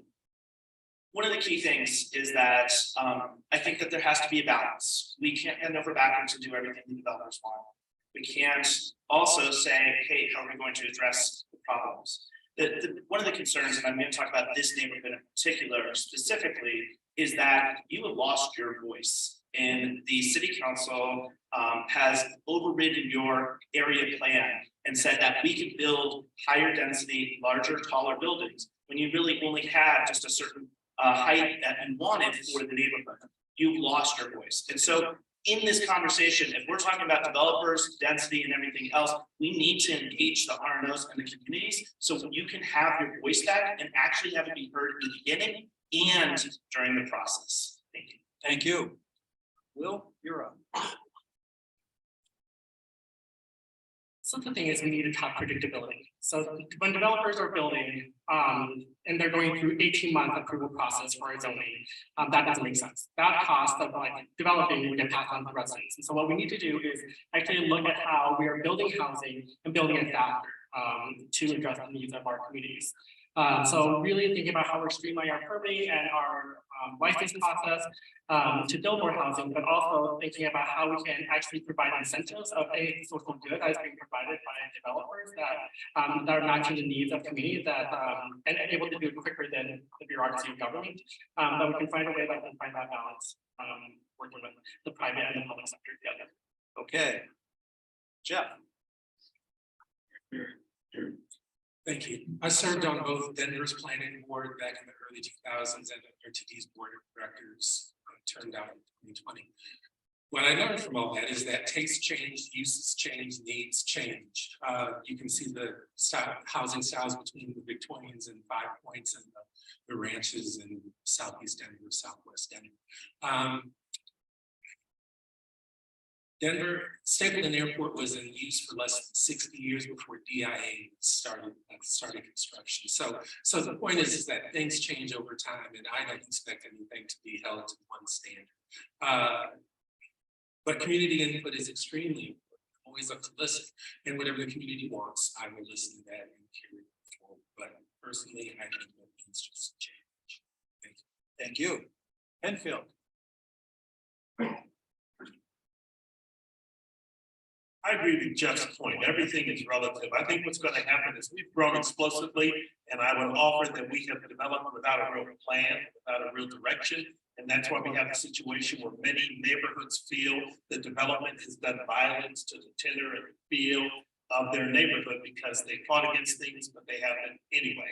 one of the key things is that I think that there has to be a balance. We can't bend over backwards and do everything the developers want. We can't also say, hey, how are we going to address the problems? One of the concerns, and I'm going to talk about this neighborhood in particular specifically, is that you have lost your voice. And the city council has overridden your area plan and said that we could build higher density, larger, taller buildings when you really only had just a certain height that you wanted for the neighborhood. You've lost your voice. And so in this conversation, if we're talking about developers, density and everything else, we need to engage the RNOs and the communities so you can have your voice back and actually have it be heard in the beginning and during the process. Thank you. Thank you. Will, you're up. So the thing is, we need to have predictability. So when developers are building, and they're going through 18-month approval process for a zoning, that doesn't make sense. That cost of like developing would get passed on to residents. And so what we need to do is actually look at how we are building housing and building it faster to address the needs of our communities. So really thinking about how we're streamlining our permitting and our license process to build more housing, but also thinking about how we can actually provide incentives of a social good that is being provided by developers that are matching the needs of communities and able to do it quicker than the bureaucracy of government. That we can find a way that we can find that balance working with the private and the public sector together. Okay. Jeff. Thank you. I served on both Denver's planning board back in the early 2000s and RTD's board of directors turned out in 2020. What I learned from all that is that tastes change, uses change, needs change. You can see the housing styles between the Victorians and Five Points and the ranches in Southeast Denver, Southwest Denver. Denver Stapleton Airport was in use for less than 60 years before DIA started construction. So the point is that things change over time, and I don't expect anything to be held to one standard. But community input is extremely important. I'm always up to listen, and whatever the community wants, I will listen to that and carry it forward. But personally, I think that things just change. Thank you. Thank you. Penfield. I agree with Jeff's point. Everything is relative. I think what's going to happen is we've grown explosively, and I would offer that we have developed without a real plan, without a real direction. And that's why we have a situation where many neighborhoods feel that development has done violence to the tenor and feel of their neighborhood because they fought against things, but they haven't anyway.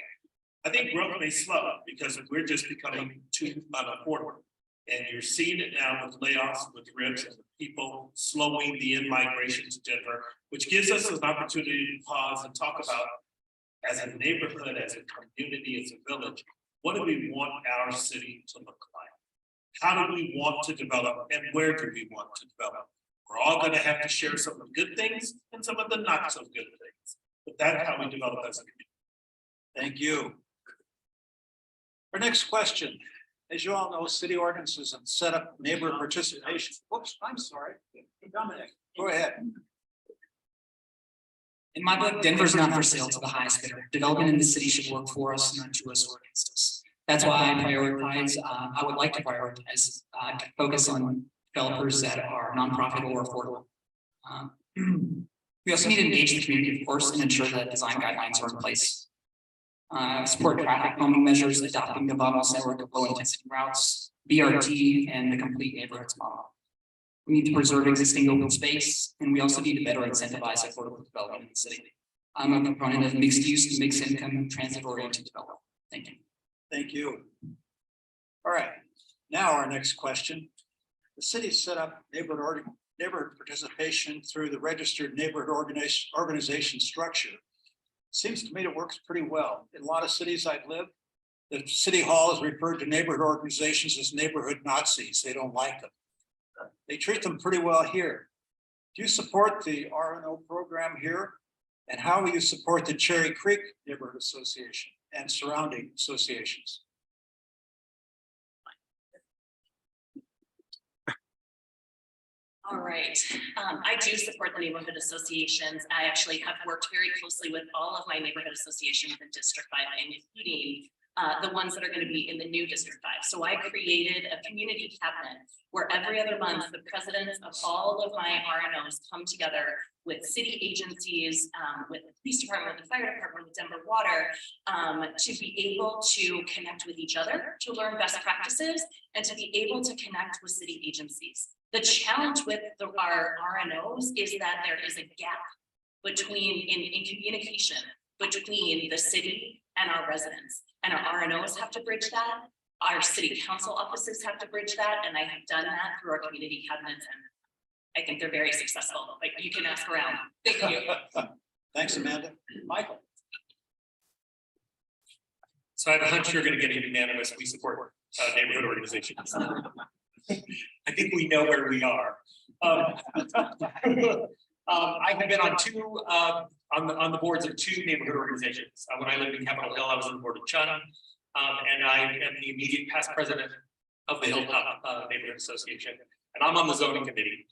I think growth may slow because we're just becoming too unaffordable. And you're seeing it now with layoffs, with ribs, and with people slowing the in-migration to Denver, which gives us an opportunity to pause and talk about, as a neighborhood, as a community, as a village, what do we want our city to look like? How do we want to develop, and where do we want to develop? We're all going to have to share some of the good things and some of the not so good things, but that's how we develop as a community. Thank you. Our next question. As you all know, city ordinances have set up neighbor participation. Whoops, I'm sorry. Dominic, go ahead. In my book, Denver's not for sale to the highest bidder. Development in the city should work for us, not to us or against us. That's why I would like to prioritize, focus on developers that are nonprofit or affordable. We also need to engage the community, of course, and ensure that design guidelines are in place. Support traffic calming measures, adopting the bottlenecks network of low intensity routes, BRT, and the complete neighborhoods model. We need to preserve existing open space, and we also need to better incentivize affordable development in the city. I'm a proponent of mixed use, mixed income, transit oriented development. Thank you. Thank you. All right, now our next question. The city set up neighborhood participation through the registered neighborhood organization structure. Seems to me it works pretty well. In a lot of cities I've lived, the city hall is referred to neighborhood organizations as neighborhood Nazis. They don't like them. They treat them pretty well here. Do you support the RNO program here? And how will you support the Cherry Creek Neighborhood Association and surrounding associations? All right, I do support the neighborhood associations. I actually have worked very closely with all of my neighborhood associations in District 5, including the ones that are going to be in the new District 5. So I created a community cabinet where every other month, the presidents of all of my RNOs come together with city agencies, with the police department, with the fire department, with Denver Water, to be able to connect with each other, to learn best practices, and to be able to connect with city agencies. The challenge with our RNOs is that there is a gap between in communication between the city and our residents, and our RNOs have to bridge that. Our city council offices have to bridge that, and I have done that through our community cabinets, and I think they're very successful. Like, you can ask around. Thank you. Thanks, Amanda. Michael. So I have a hunch you're going to get a unanimous, we support neighborhood organizations. I think we know where we are. I have been on two, on the boards of two neighborhood organizations. When I lived in Capitol Hill, I was on the board of Chun, and I am the immediate past president of the Hilltop Neighborhood Association, and I'm on the zoning committee.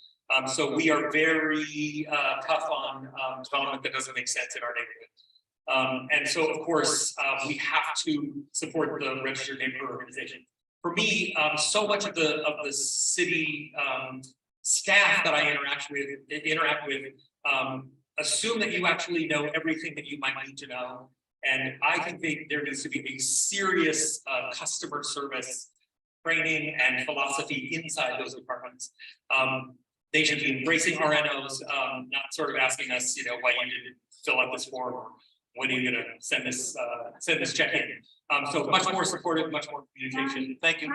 So we are very tough on development that doesn't make sense in our neighborhood. And so, of course, we have to support the registered neighborhood organization. For me, so much of the city staff that I interact with assume that you actually know everything that you might need to know. And I think there needs to be a serious customer service training and philosophy inside those departments. They should be embracing RNOs, not sort of asking us, why you didn't fill out this form, or when are you going to send this check in? So much more supportive, much more communication. Thank you.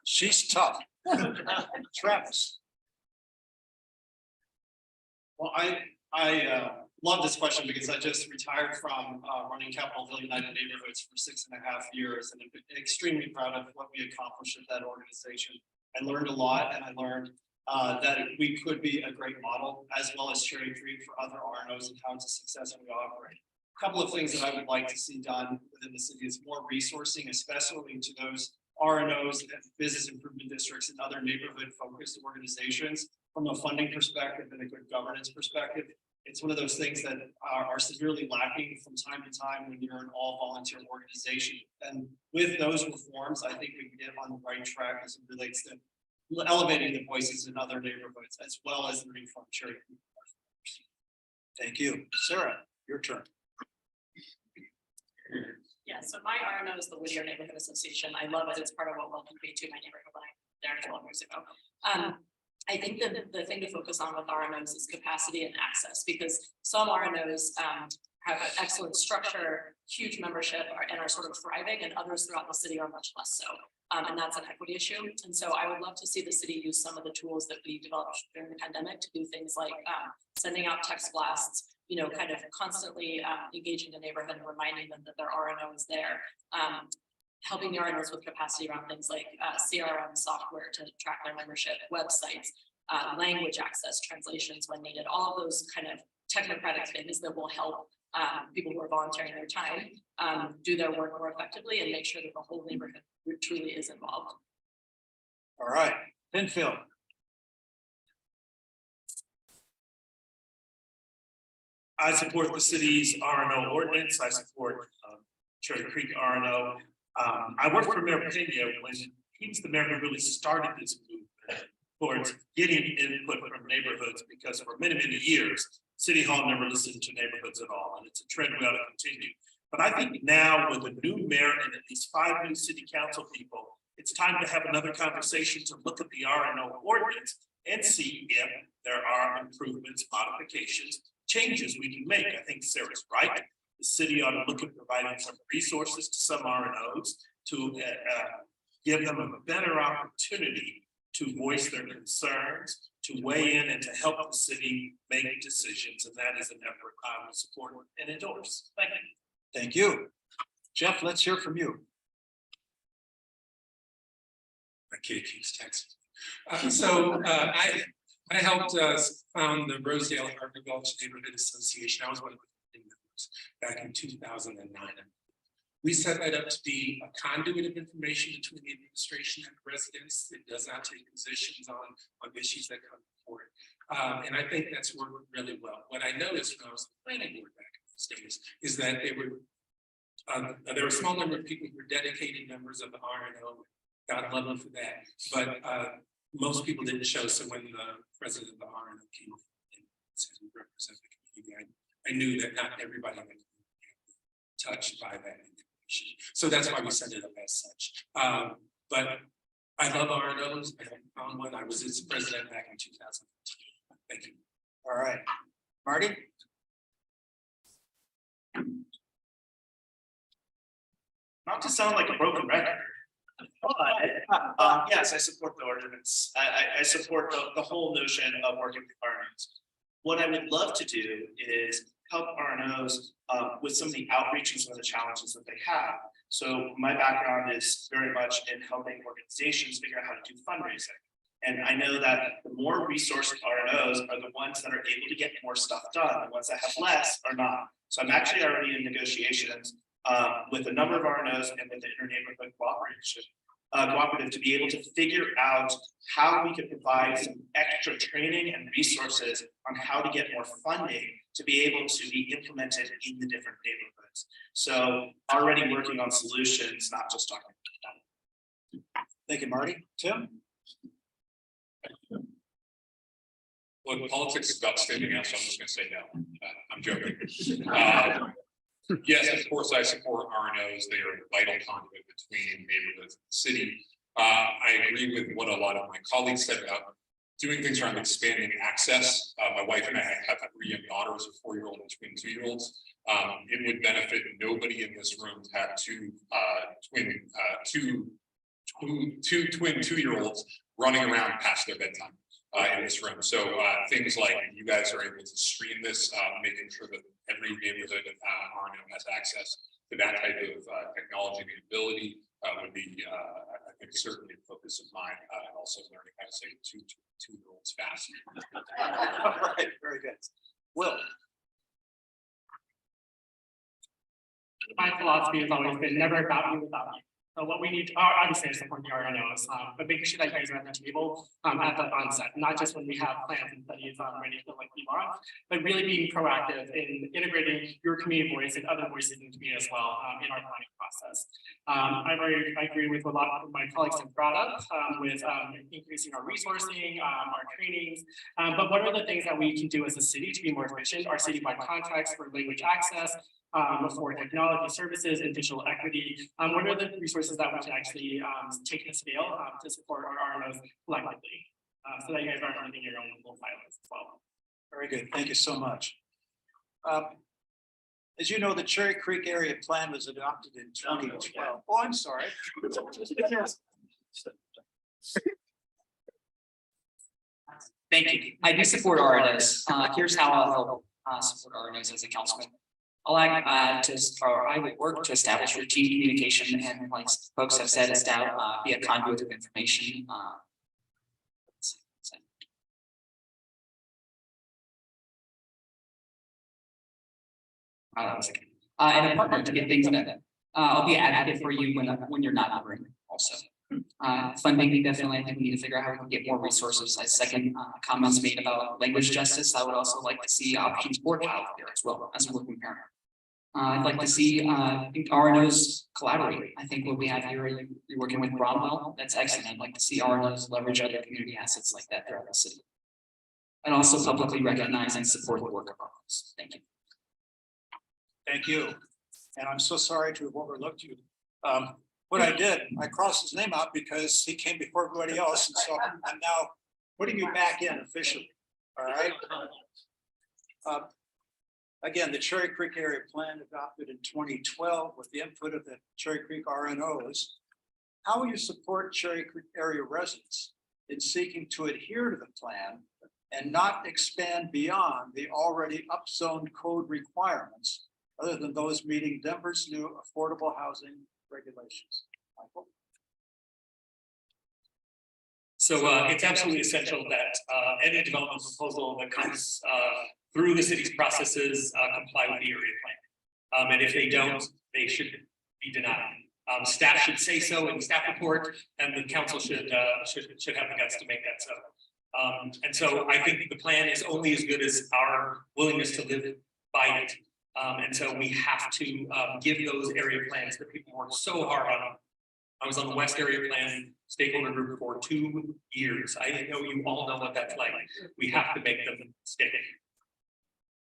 She's tough. Travis. Well, I love this question because I just retired from running Capitol Hill United Neighborhoods for 6.5 years, and I'm extremely proud of what we accomplished at that organization. I learned a lot, and I learned that we could be a great model, as well as Cherry Creek, for other RNOs and how to successfully operate. A couple of things that I would like to see done within the city is more resourcing, especially to those RNOs and business improvement districts and other neighborhood focused organizations from a funding perspective and a good governance perspective. It's one of those things that are severely lacking from time to time when you're an all volunteer organization. And with those reforms, I think we can get on the right track as it relates to elevating the voices in other neighborhoods, as well as learning from Cherry Creek. Thank you. Sarah, your turn. Yeah, so my RNO is the Whittier Neighborhood Association. I love it. It's part of what welcomed me to my neighborhood when I was there 12 years ago. I think the thing to focus on with RNOs is capacity and access, because some RNOs have an excellent structure, huge membership, and are sort of thriving, and others throughout the city are much less so. And that's an equity issue. And so I would love to see the city use some of the tools that we developed during the pandemic to do things like sending out text blasts, kind of constantly engaging the neighborhood and reminding them that their RNO is there. Helping the RNOs with capacity around things like CRM software to track their membership, websites, language access, translations when needed, all of those kind of technocratic things that will help people who are volunteering their time do their work more effectively and make sure that the whole neighborhood truly is involved. All right, Penfield. I support the city's RNO ordinance. I support Cherry Creek RNO. I worked for Mayor Pena when he was the mayor who really started this movement towards getting input from neighborhoods, because for many, many years, City Hall never listened to neighborhoods at all, and it's a trend we ought to continue. But I think now with a new mayor and at least 5 new city council people, it's time to have another conversation to look at the RNO ordinance and see if there are improvements, modifications, changes we can make. I think Sarah's right. The city ought to look at providing some resources to some RNOs to give them a better opportunity to voice their concerns, to weigh in and to help the city make decisions. And that is an effort I will support and endorse. Thank you. Thank you. Jeff, let's hear from you. My kid keeps texting. I helped found the Rosedale Harbor Gulch Neighborhood Association. I was one of the members back in 2009. We set that up to be a conduit of information between the administration and the residents. It does not take positions on issues that come forward. And I think that's worked really well. What I noticed when I was on the planning board back in those days is that they were There were a small number of people who were dedicated members of the RNO. God love them for that. But most people didn't show. So when the president of the RNO came and said we represent the community, I knew that not everybody would be touched by that information. So that's why we set it up as such. But I love RNOs. I found one. I was its president back in 2000. Thank you. All right, Marty? Not to sound like a broken record. But, yes, I support the ordinance. I support the whole notion of working with RNOs. What I would love to do is help RNOs with some of the outreach and some of the challenges that they have. So my background is very much in helping organizations figure out how to do fundraising. And I know that the more resourced RNOs are the ones that are able to get more stuff done. The ones that have less are not. So I'm actually already in negotiations with a number of RNOs and with the Interneighborhood Cooperative to be able to figure out how we could provide some extra training and resources on how to get more funding to be able to be implemented in the different neighborhoods. So already working on solutions, not just talking about them. Thank you, Marty. Tim? Well, politics is about standing out, so I'm just gonna say no. I'm joking. Yes, of course, I support RNOs. They are a vital conduit between neighborhoods and the city. I agree with what a lot of my colleagues said about doing things around expanding access. My wife and I have 3 young daughters, a 4-year-old and twin 2-year-olds. It would benefit nobody in this room to have two twin 2-year-olds running around past their bedtime in this room. So things like you guys are able to stream this, making sure that every neighborhood RNO has access to that type of technology and ability would be, I think, certainly a focus of mine, and also learning how to say two-year-olds fast. All right, very good. Will? My philosophy has always been never about you without you. So what we need, obviously I support the RNOs, but making sure that you guys are at the table at the onset, not just when we have plans and studies ready to like move on, but really being proactive in integrating your community voice and other voices in the community as well in our planning process. I agree with what a lot of my colleagues have brought up with increasing our resourcing, our trainings, but what are the things that we can do as a city to be more efficient? Our citywide contracts for language access, for technology services and digital equity. What are the resources that we can actually take to scale to support our RNOs collectively, so that you guys aren't running your own little silos as well. Very good. Thank you so much. As you know, the Cherry Creek area plan was adopted in 2012. Oh, I'm sorry. Thank you. I do support RNOs. Here's how I'll help support RNOs as a councilman. I would work to establish routine communication and, like folks have said, be a conduit of information. And a partner to get things done. I'll be an advocate for you when you're not delivering also. Funding, definitely, I think we need to figure out how we can get more resources. I second comments made about language justice. I would also like to see options for child care as well as a working parent. I'd like to see RNOs collaborate. I think what we have here, you're working with Bromwell, that's excellent. I'd like to see RNOs leverage other community assets like that throughout the city. And also publicly recognize and support the work of RNOs. Thank you. Thank you. And I'm so sorry to have overlooked you. What I did, I crossed his name out because he came before everybody else. And so I'm now putting you back in officially. All right. Again, the Cherry Creek area plan adopted in 2012 with the input of the Cherry Creek RNOs. How will you support Cherry Creek area residents in seeking to adhere to the plan and not expand beyond the already upzoned code requirements, other than those meeting Denver's new affordable housing regulations? Michael? So it's absolutely essential that any development proposal that comes through the city's processes comply with the area plan. And if they don't, they should be denied. Staff should say so in the staff report, and the council should have the guts to make that so. And so I think the plan is only as good as our willingness to live by it. And so we have to give those area plans that people work so hard on. I was on the West Area Plan stakeholder group for 2 years. I know you all know what that's like. We have to make them stick.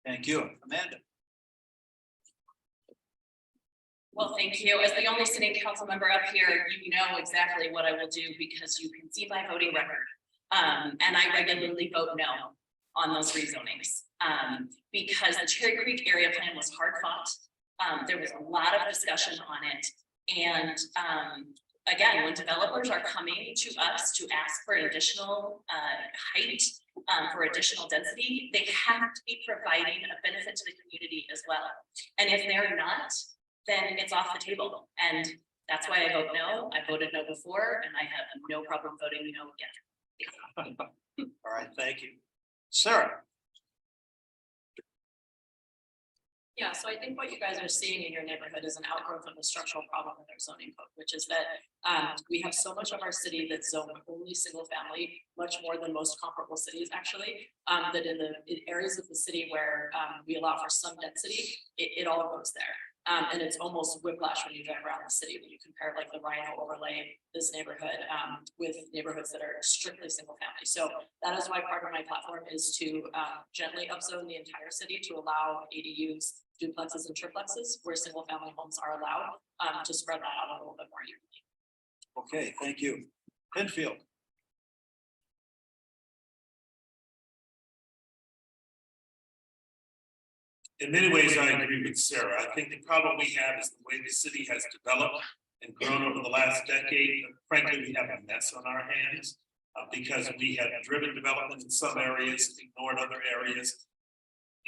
Thank you. Amanda. Well, thank you. As the only sitting council member up here, you know exactly what I will do because you can see my voting record. And I regularly vote no on those rezonings. Because the Cherry Creek area plan was hard fought. There was a lot of discussion on it. And again, when developers are coming to us to ask for additional height, for additional density, they have to be providing a benefit to the community as well. And if they're not, then it's off the table. And that's why I vote no. I voted no before, and I have no problem voting no again. All right, thank you. Sarah. Yeah, so I think what you guys are seeing in your neighborhood is an outgrowth of the structural problem with our zoning code, which is that we have so much of our city that's zoned only single family, much more than most comparable cities actually, that in the areas of the city where we allow for some density, it all goes there. And it's almost whiplash when you drive around the city, when you compare like the Rhino overlay, this neighborhood with neighborhoods that are strictly single family. So that is why part of my platform is to gently upzone the entire city to allow ADUs, duplexes and triplexes where single family homes are allowed to spread that out a little bit more evenly. Okay, thank you. Penfield. In many ways, I agree with Sarah. I think the problem we have is the way the city has developed and grown over the last decade. Frankly, we have a mess on our hands because we have driven development in some areas, ignored other areas.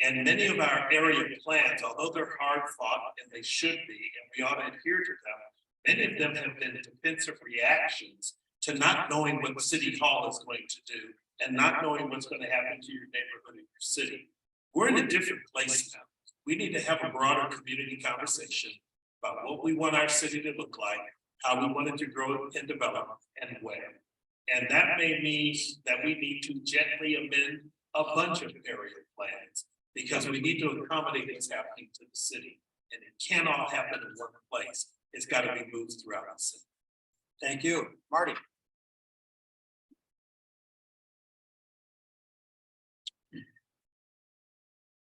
And many of our area plans, although they're hard fought and they should be, and we ought to adhere to them, many of them have been defensive reactions to not knowing what City Hall is going to do and not knowing what's going to happen to your neighborhood and your city. We're in a different place now. We need to have a broader community conversation about what we want our city to look like, how we want it to grow and develop, and where. And that may mean that we need to gently amend a bunch of area plans because we need to accommodate what's happening to the city. And it can't all happen in one place. It's got to be moved throughout the city. Thank you. Marty.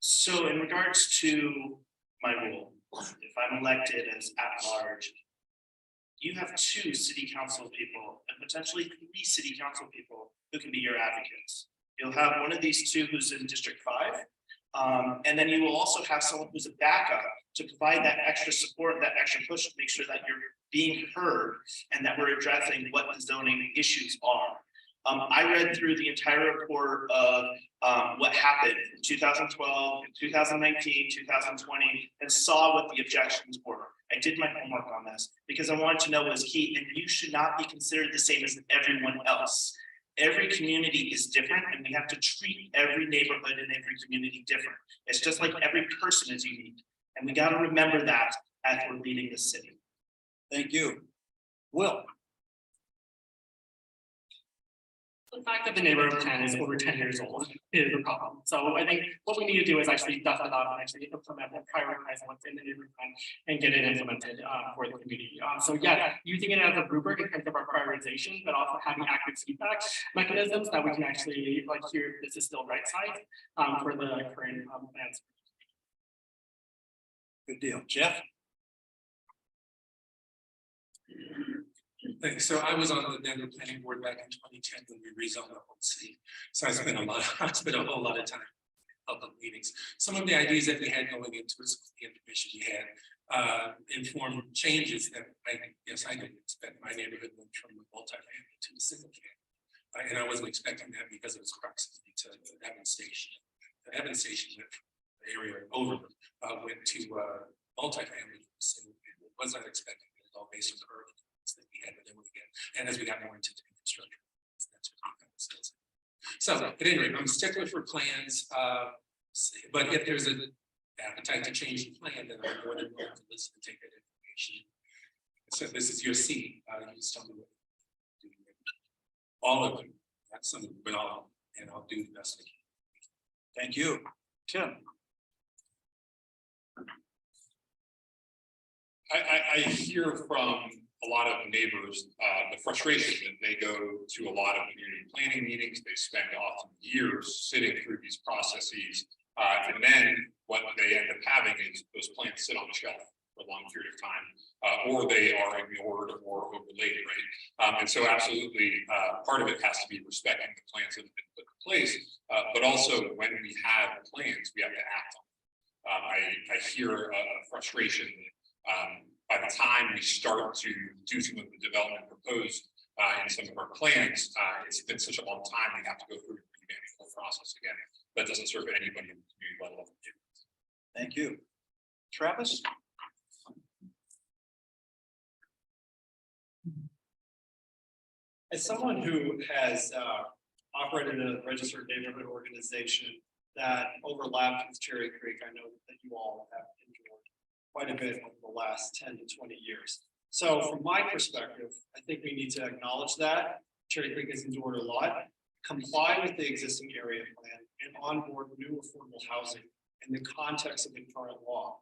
So in regards to my role, if I'm elected as at large, you have 2 city council people and potentially 3 city council people who can be your advocates. You'll have one of these 2 who's in District 5. And then you will also have someone who's a backup to provide that extra support, that extra push to make sure that you're being heard and that we're addressing what the zoning issues are. I read through the entire report of what happened in 2012, 2019, 2020, and saw what the objections were. I did my homework on this because I wanted to know what was key, and you should not be considered the same as everyone else. Every community is different, and we have to treat every neighborhood and every community different. It's just like every person is unique, and we got to remember that as we're leading the city. Thank you. Will. The fact that the neighborhood plan is over 10 years old is a problem. So I think what we need to do is actually dust it off and actually implement and prioritize what's in the neighborhood plan and get it implemented for the community. So yeah, using it as a rubric in terms of our prioritization, but also having active feedback mechanisms that we can actually like hear if this is still right size for the current plans. Good deal. Jeff. Thanks. So I was on the Denver Planning Board back in 2010 when we rezoned the whole city. So I spent a whole lot of time in public meetings. Some of the ideas that we had going into it, the information we had, informed changes that I didn't expect. My neighborhood went from a multifamily to a single family. And I wasn't expecting that because of its proximity to the Evans Station. The Evans Station went from the area over, went to multifamily to a single family. Was not expecting it at all based on the early that we had, and as we got more into the infrastructure, that's what we got. So at any rate, I'm a stickler for plans, but if there's an appetite to change the plan, then I'm more than willing to listen and take that information. So this is your seat. You just tell me what to do. All of them, not some of them, but all of them, and I'll do the best I can. Thank you. Tim. I hear from a lot of neighbors, the frustration that they go to a lot of community planning meetings. They spend often years sitting through these processes. And then what they end up having is those plans sit on the shelf for a long period of time, or they are ignored or overlaid, right? And so absolutely, part of it has to be respecting the plans that have been put in place, but also when we have plans, we have to act on them. I hear a frustration that by the time we start to do some of the development proposed in some of our plans, it's been such a long time, we have to go through the whole process again. That doesn't serve anybody in the community, let alone you. Thank you. Travis? As someone who has operated in a registered neighborhood organization that overlapped with Cherry Creek, I know that you all have endured quite a bit over the last 10 to 20 years. So from my perspective, I think we need to acknowledge that Cherry Creek has endured a lot, comply with the existing area plan, and onboard new affordable housing in the context of the current law.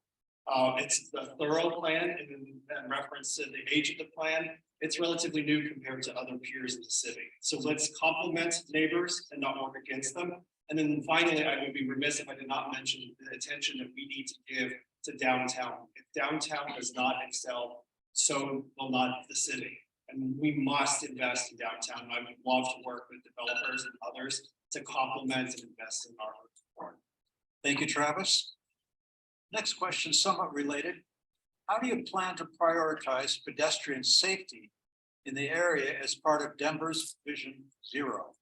It's the thorough plan, and in reference to the age of the plan, it's relatively new compared to other peers in the city. So let's complement neighbors and not work against them. And then finally, I would be remiss if I did not mention the attention that we need to give to downtown. If downtown does not excel, so will not the city. And we must invest in downtown. I would love to work with developers and others to complement and invest in our report. Thank you, Travis. Next question, somewhat related. How do you plan to prioritize pedestrian safety in the area as part of Denver's Vision Zero?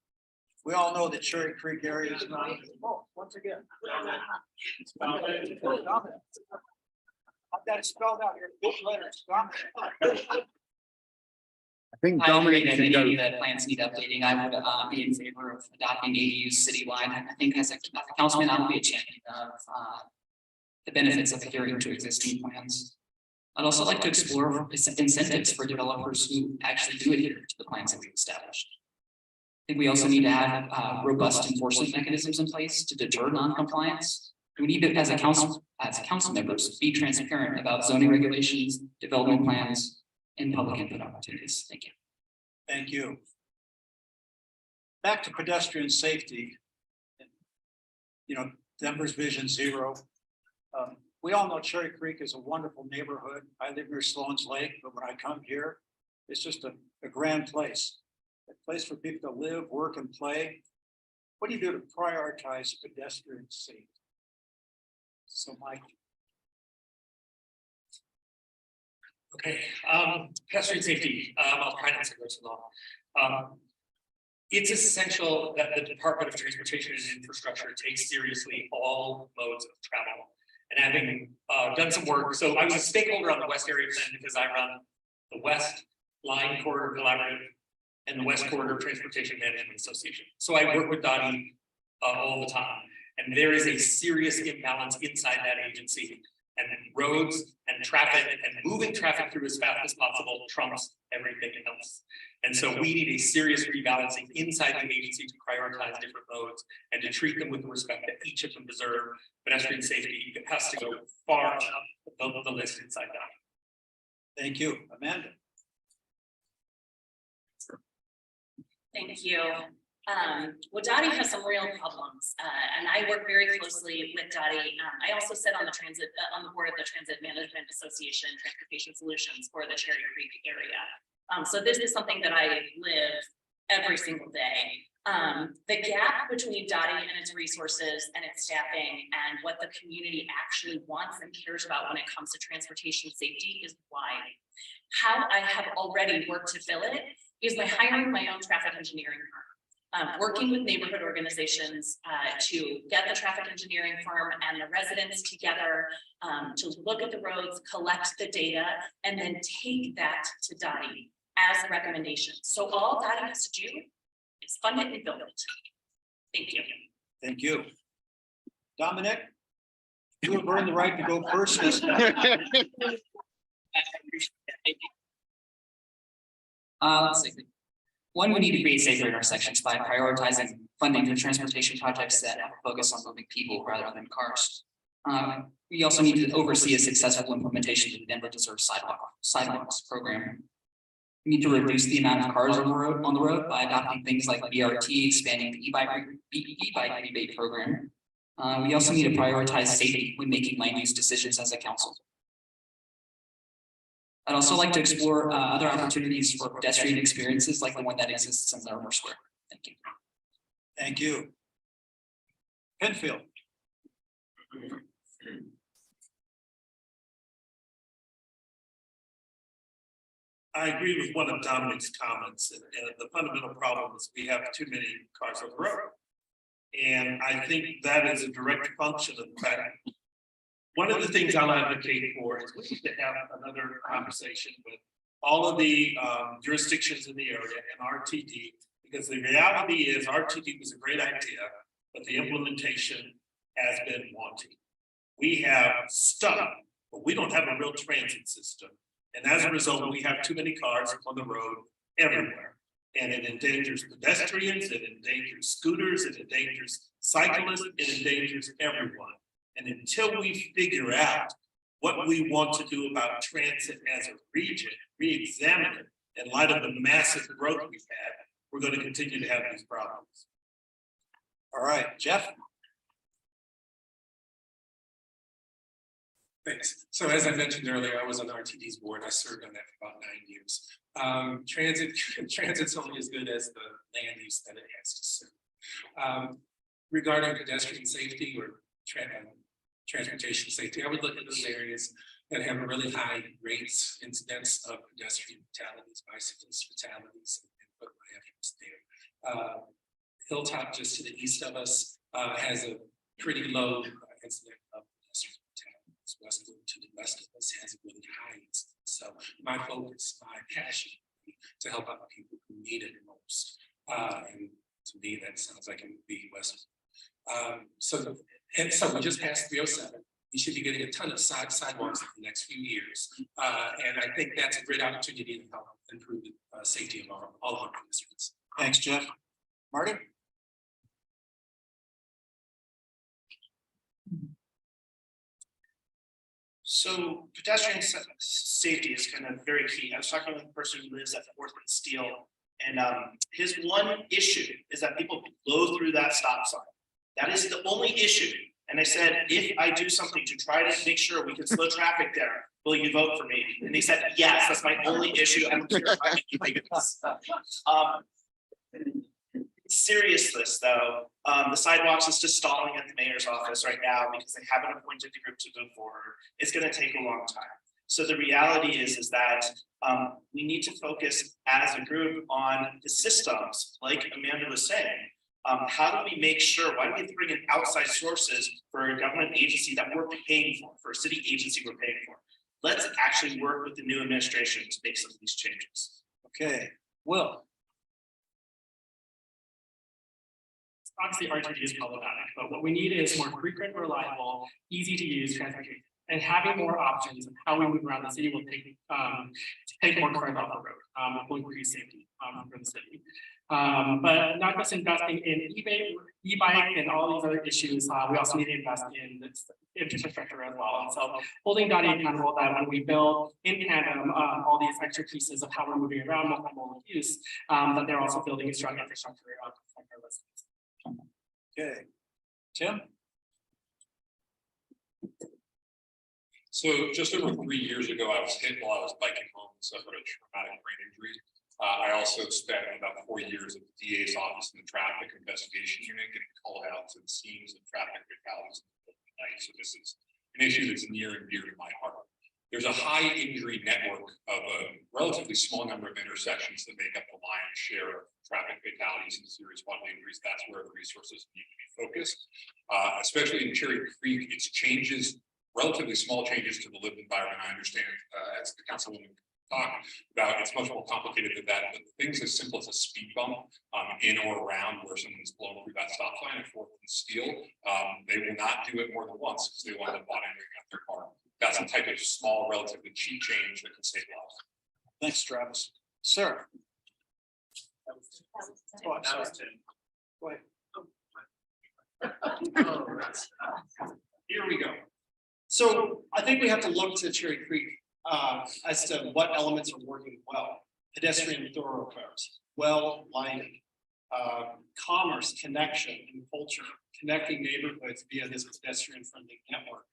We all know the Cherry Creek area is not. Oh, once again. I've got it spelled out here, big letters. I think I agree Dominic that should many go. of the plans need updating. I would be in favor of adopting ADUs citywide. I think as a councilman, I'll be a champion of the benefits of adhering to existing plans. I'd also like to explore incentives for developers who actually do adhere to the plans that we've established. I think we also need to have robust enforcement mechanisms in place to deter non-compliance. We need to, as a council members, be transparent about zoning regulations, development plans, and public input opportunities. Thank you. Thank you. Back to pedestrian safety. You know, Denver's Vision Zero. We all know Cherry Creek is a wonderful neighborhood. I live near Sloan's Lake, but when I come here, it's just a grand place. A place for people to live, work, and play. What do you do to prioritize pedestrian safety? So, Mike. Okay, pedestrian safety, I'll try not to go too long. It's essential that the Department of Transportation and Infrastructure takes seriously all modes of travel. And having done some work, so I was a stakeholder on the West Area Plan because I run the West Line Corridor Collaborative and the West Corridor Transportation Management Association. So I work with Dottie all the time. And there is a serious imbalance inside that agency. And roads and traffic and moving traffic through as fast as possible trumps everything else. And so we need a serious rebalancing inside the agency to prioritize different modes and to treat them with the respect that each of them deserve. Pedestrian safety, it has to go far up the list inside that. Thank you, Amanda. Thank you. Well, Dottie has some real problems, and I work very closely with Dottie. I also sit on the board of the Transit Management Association, Transportation Solutions for the Cherry Creek area. So this is something that I live every single day. The gap between Dottie and its resources and its staffing and what the community actually wants and cares about when it comes to transportation safety is wide. How I have already worked to fill it is by hiring my own traffic engineering firm. Working with neighborhood organizations to get the traffic engineering firm and the residents together to look at the roads, collect the data, and then take that to Dottie as a recommendation. So all Dottie has to do is fund it and build it. Thank you. Thank you. Dominic, you have earned the right to go first this time. Let's see. One, we need to create safer intersections by prioritizing funding for transportation projects that have a focus on moving people rather than cars. We also need to oversee a successful implementation of the Denver Deserves Sidewalks program. We need to reduce the amount of cars on the road by adopting things like BRT, expanding the e-bike rebate program. We also need to prioritize safety when making land use decisions as a council. I'd also like to explore other opportunities for pedestrian experiences like the one that exists in Livermore Square. Thank you. Thank you. Penfield. I agree with one of Dominic's comments, and the fundamental problem is we have too many cars on the road. And I think that is a direct function of the fact. One of the things I'll advocate for is we need to have another conversation with all of the jurisdictions in the area and RTD, because the reality is RTD was a great idea, but the implementation has been wanting. We have stuff, but we don't have a real transit system. And as a result, we have too many cars on the road everywhere. And it endangers pedestrians, it endangers scooters, it endangers cyclists, it endangers everyone. And until we figure out what we want to do about transit as a region, re-examine it in light of the massive growth we've had, we're going to continue to have these problems. All right, Jeff. Thanks. So as I mentioned earlier, I was on RTD's board. I served on that for about 9 years. Transit's only as good as the land use that it has to serve. Regarding pedestrian safety or transportation safety, I would look at those areas that have a really high rates, incidence of pedestrian fatalities, bicyclist fatalities, and put my efforts there. Hilltop, just to the east of us, has a pretty low incident of pedestrian fatalities. Westwood, to the west of us, has a really high incidence. So my focus, my passion, to help out the people who need it most. And to me, that sounds like it would be Westwood. So we just passed 307. We should be getting a ton of sidewalks in the next few years. And I think that's a great opportunity to help improve the safety of all of our pedestrians. Thanks, Jeff. Marty? So pedestrian safety is kind of very key. I was talking with a person who lives at 4th and Steel, and his one issue is that people blow through that stop sign. That is the only issue. And I said, if I do something to try to make sure we can slow traffic there, will you vote for me? And they said, yes, that's my only issue. I don't care if I can do this. Seriousness though, the sidewalks is just stalling at the mayor's office right now because they haven't appointed a group to move forward. It's going to take a long time. So the reality is that we need to focus as a group on the systems, like Amanda was saying. How do we make sure, why do we have to bring in outside sources for a government agency that we're paying for a city agency we're paying for? Let's actually work with the new administration to make some of these changes. Okay, Will. Obviously, RTD is problematic, but what we need is more frequent, reliable, easy to use transportation. And having more options of how we move around the city will take more cars off the road, will increase safety for the city. But not just investing in e-bike and all these other issues, we also need to invest in this infrastructure as well. And so holding Dottie accountable that when we build in tandem all these extra pieces of how we're moving around multimodal use, that they're also building a strong infrastructure to protect our residents. Okay, Tim? So just over 3 years ago, I was hit while I was biking home and suffered a traumatic brain injury. I also spent about 4 years at the DA's office in the traffic investigation unit, getting called out to the scenes of traffic fatalities in the night. So this is an issue that's near and dear to my heart. There's a high injury network of a relatively small number of intersections that make up the lion's share of traffic fatalities and serious bodily injuries. That's where the resources need to be focused, especially in Cherry Creek. It's changes, relatively small changes to the lived environment. I understand, as the councilwoman talked about, it's much more complicated than that. But things as simple as a speed bump in or around where someone's blown through that stop sign at 4th and Steel, they will not do it more than once because they want to bottom out their car. That's a type of small, relatively cheap change that can save lives. Thanks, Travis. Sir. Oh, I'm sorry. Go ahead. Here we go. So I think we have to look to Cherry Creek as to what elements are working well. Pedestrian thoroughfares, well lighting, commerce, connection, and culture, connecting neighborhoods via this pedestrian friendly network.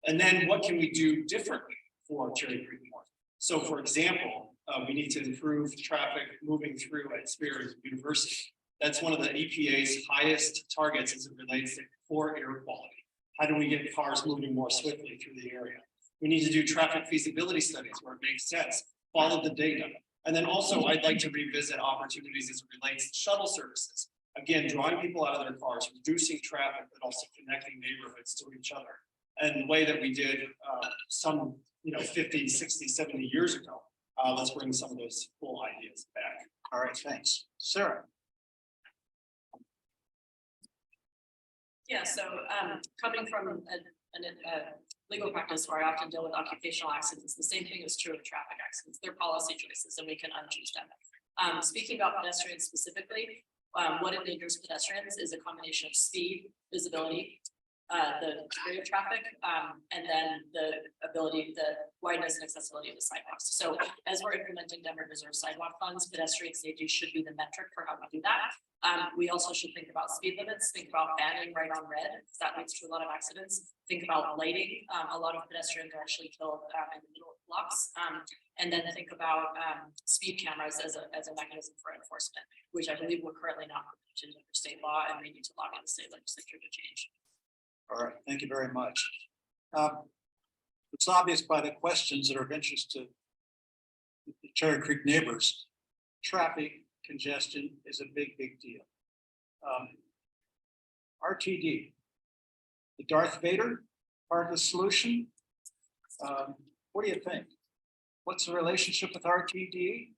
And then what can we do differently for Cherry Creek North? So for example, we need to improve traffic moving through at Spears University. That's one of the EPA's highest targets as it relates to poor air quality. How do we get cars moving more swiftly through the area? We need to do traffic feasibility studies where it makes sense, follow the data. And then also I'd like to revisit opportunities as it relates to shuttle services. Again, drawing people out of their cars, reducing traffic, but also connecting neighborhoods to each other. And the way that we did some, 50, 60, 70 years ago. Let's bring some of those cool ideas back. All right, thanks. Sarah. Yeah, so coming from a legal practice where I often deal with occupational accidents, the same thing is true of traffic accidents. They're policy choices and we can unchoose them. Speaking about pedestrians specifically, what endangers pedestrians is a combination of speed, visibility, the degree of traffic, and then the ability, the wideness and accessibility of the sidewalks. So as we're implementing Denver Reserve sidewalk funds, pedestrian safety should be the metric for how we do that. We also should think about speed limits, think about banning right on red, because that leads to a lot of accidents. Think about lighting. A lot of pedestrians are actually killed in the middle of blocks. And then think about speed cameras as a mechanism for enforcement, which I believe we're currently not permitted under state law, and we need to lobby the state legislature to change. All right, thank you very much. It's obvious by the questions that are of interest to the Cherry Creek neighbors. Traffic congestion is a big deal. RTD, the Darth Vader part of the solution. What do you think? What's the relationship with RTD?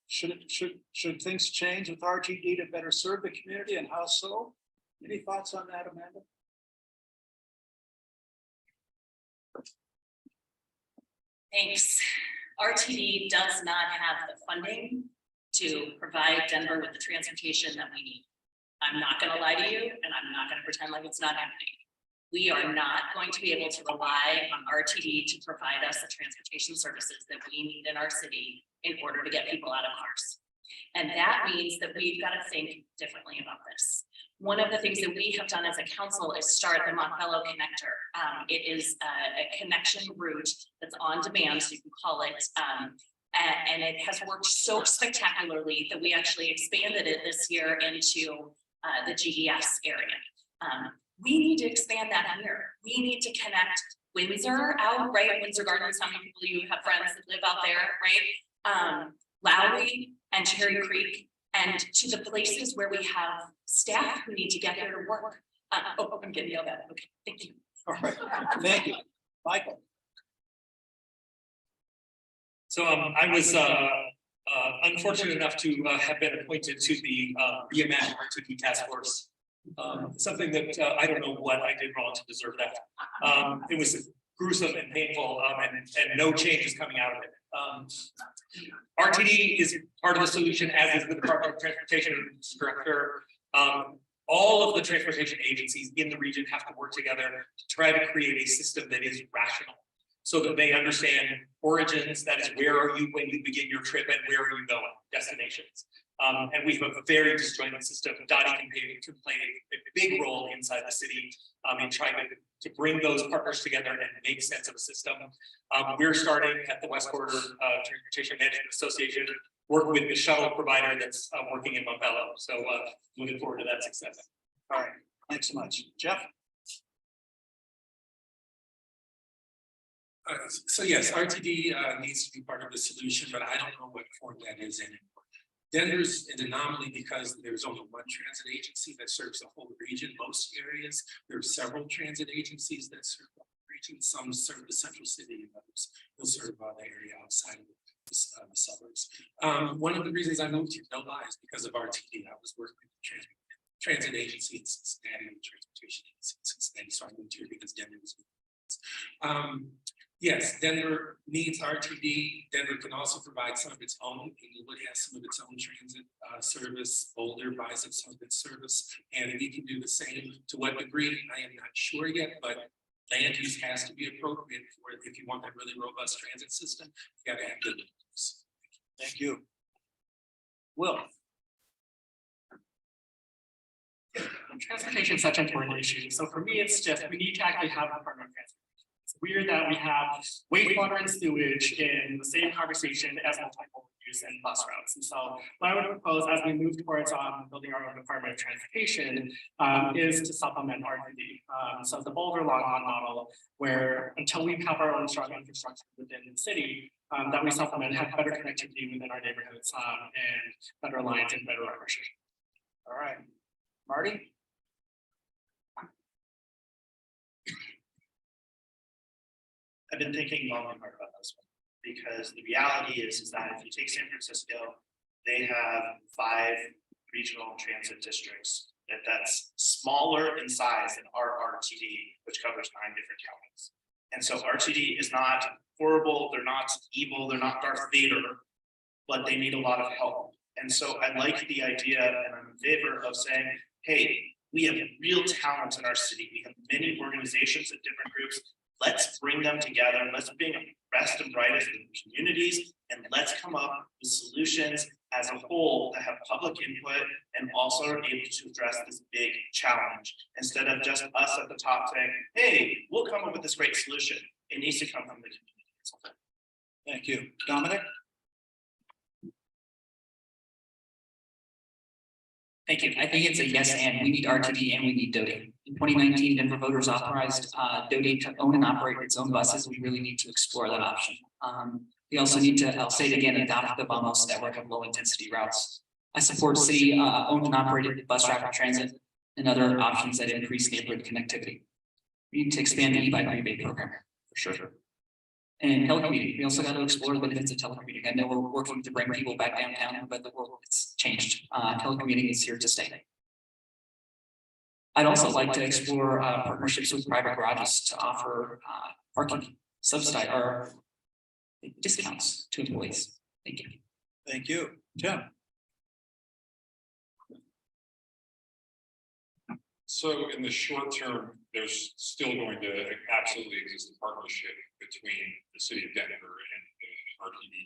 Should things change with RTD to better serve the community, and how so? Any thoughts on that, Amanda? Thanks. RTD does not have the funding to provide Denver with the transportation that we need. I'm not going to lie to you, and I'm not going to pretend like it's not happening. We are not going to be able to rely on RTD to provide us the transportation services that we need in our city in order to get people out of cars. And that means that we've got to think differently about this. One of the things that we have done as a council is start the Montbello connector. It is a connection route that's on demand, so you can call it. And it has worked so spectacularly that we actually expanded it this year into the GES area. We need to expand that here. We need to connect Windsor out, right? Windsor Gardens, how many people you have friends that live out there, right? Lowry and Cherry Creek, and to the places where we have staff who need to get here to work. I'm getting yelled at. Okay, thank you. All right, thank you. Michael. So I was unfortunate enough to have been appointed to the Reimagine RTD Task Force. Something that I don't know what I did wrong to deserve that. It was gruesome and painful, and no change is coming out of it. RTD is part of the solution, as is the Department of Transportation Director. All of the transportation agencies in the region have to work together to try to create a system that is rational, so that they understand origins, that is, where are you when you begin your trip and where are you going, destinations. And we have a very disjointed system. Dottie can play a big role inside the city in trying to bring those partners together and make sense of a system. We're starting at the West Corridor Transportation Management Association, work with the shuttle provider that's working in Montbello. So looking forward to that success. All right, thanks so much. Jeff? So yes, RTD needs to be part of the solution, but I don't know what form that is anymore. Denver's an anomaly because there's only one transit agency that serves the whole region. Most areas, there are several transit agencies that serve the region. Some serve the central city, and others will serve the area outside of the suburbs. One of the reasons I moved here, no lie, is because of RTD. I was working with the transit agency in Cincinnati, and the transportation agency in Cincinnati, so I moved here because Denver was. Yes, Denver needs RTD. Denver can also provide some of its own. Inglewood has some of its own transit service. Boulder buys some of its service, and we can do the same. To what degree, I am not sure yet, but land use has to be appropriate for it. If you want that really robust transit system, you gotta have good roads. Thank you. Will. Transportation is such an important issue. So for me, it's just, we need to actually have a Department of Transportation. It's weird that we have wastewater and sewage in the same conversation as multiple use and bus routes. And so what I would propose as we move towards building our own Department of Transportation is to supplement RTD. So the Boulder Longhorn model, where until we have our own strong infrastructure within the city, that we supplement, have better connectivity within our neighborhoods and better alliance and better ownership. All right, Marty? I've been thinking long and hard about this one, because the reality is that if you take San Francisco, they have 5 regional transit districts that's smaller in size than our RTD, which covers 9 different counties. And so RTD is not horrible, they're not evil, they're not Darth Vader, but they need a lot of help. And so I like the idea, and I'm in favor of saying, hey, we have real talent in our city. We have many organizations and different groups. Let's bring them together. Let's bring the best and brightest in communities, and let's come up with solutions as a whole that have public input and also are able to address this big challenge, instead of just us at the top saying, hey, we'll come up with this great solution. It needs to come from the community. Thank you. Dominic? Thank you. I think it's a yes, and we need RTD and we need DOTI. In 2019, Denver voters authorized DOTI to own and operate its own buses. We really need to explore that option. We also need to, I'll say it again, adopt the BOMOS network of low intensity routes. I support city owned and operated bus rapid transit and other options that increase neighborhood connectivity. We need to expand the e-bike rebate program for sure. And telecommuting, we also got to explore the benefits of telecommuting. I know we're working to bring people back downtown, but the world has changed. Telecommuting is here to stay. I'd also like to explore partnerships with private garages to offer parking subsidy or discounts to employees. Thank you. Thank you. Tim? So in the short term, there's still going to absolutely exist a partnership between the city of Denver and the RTD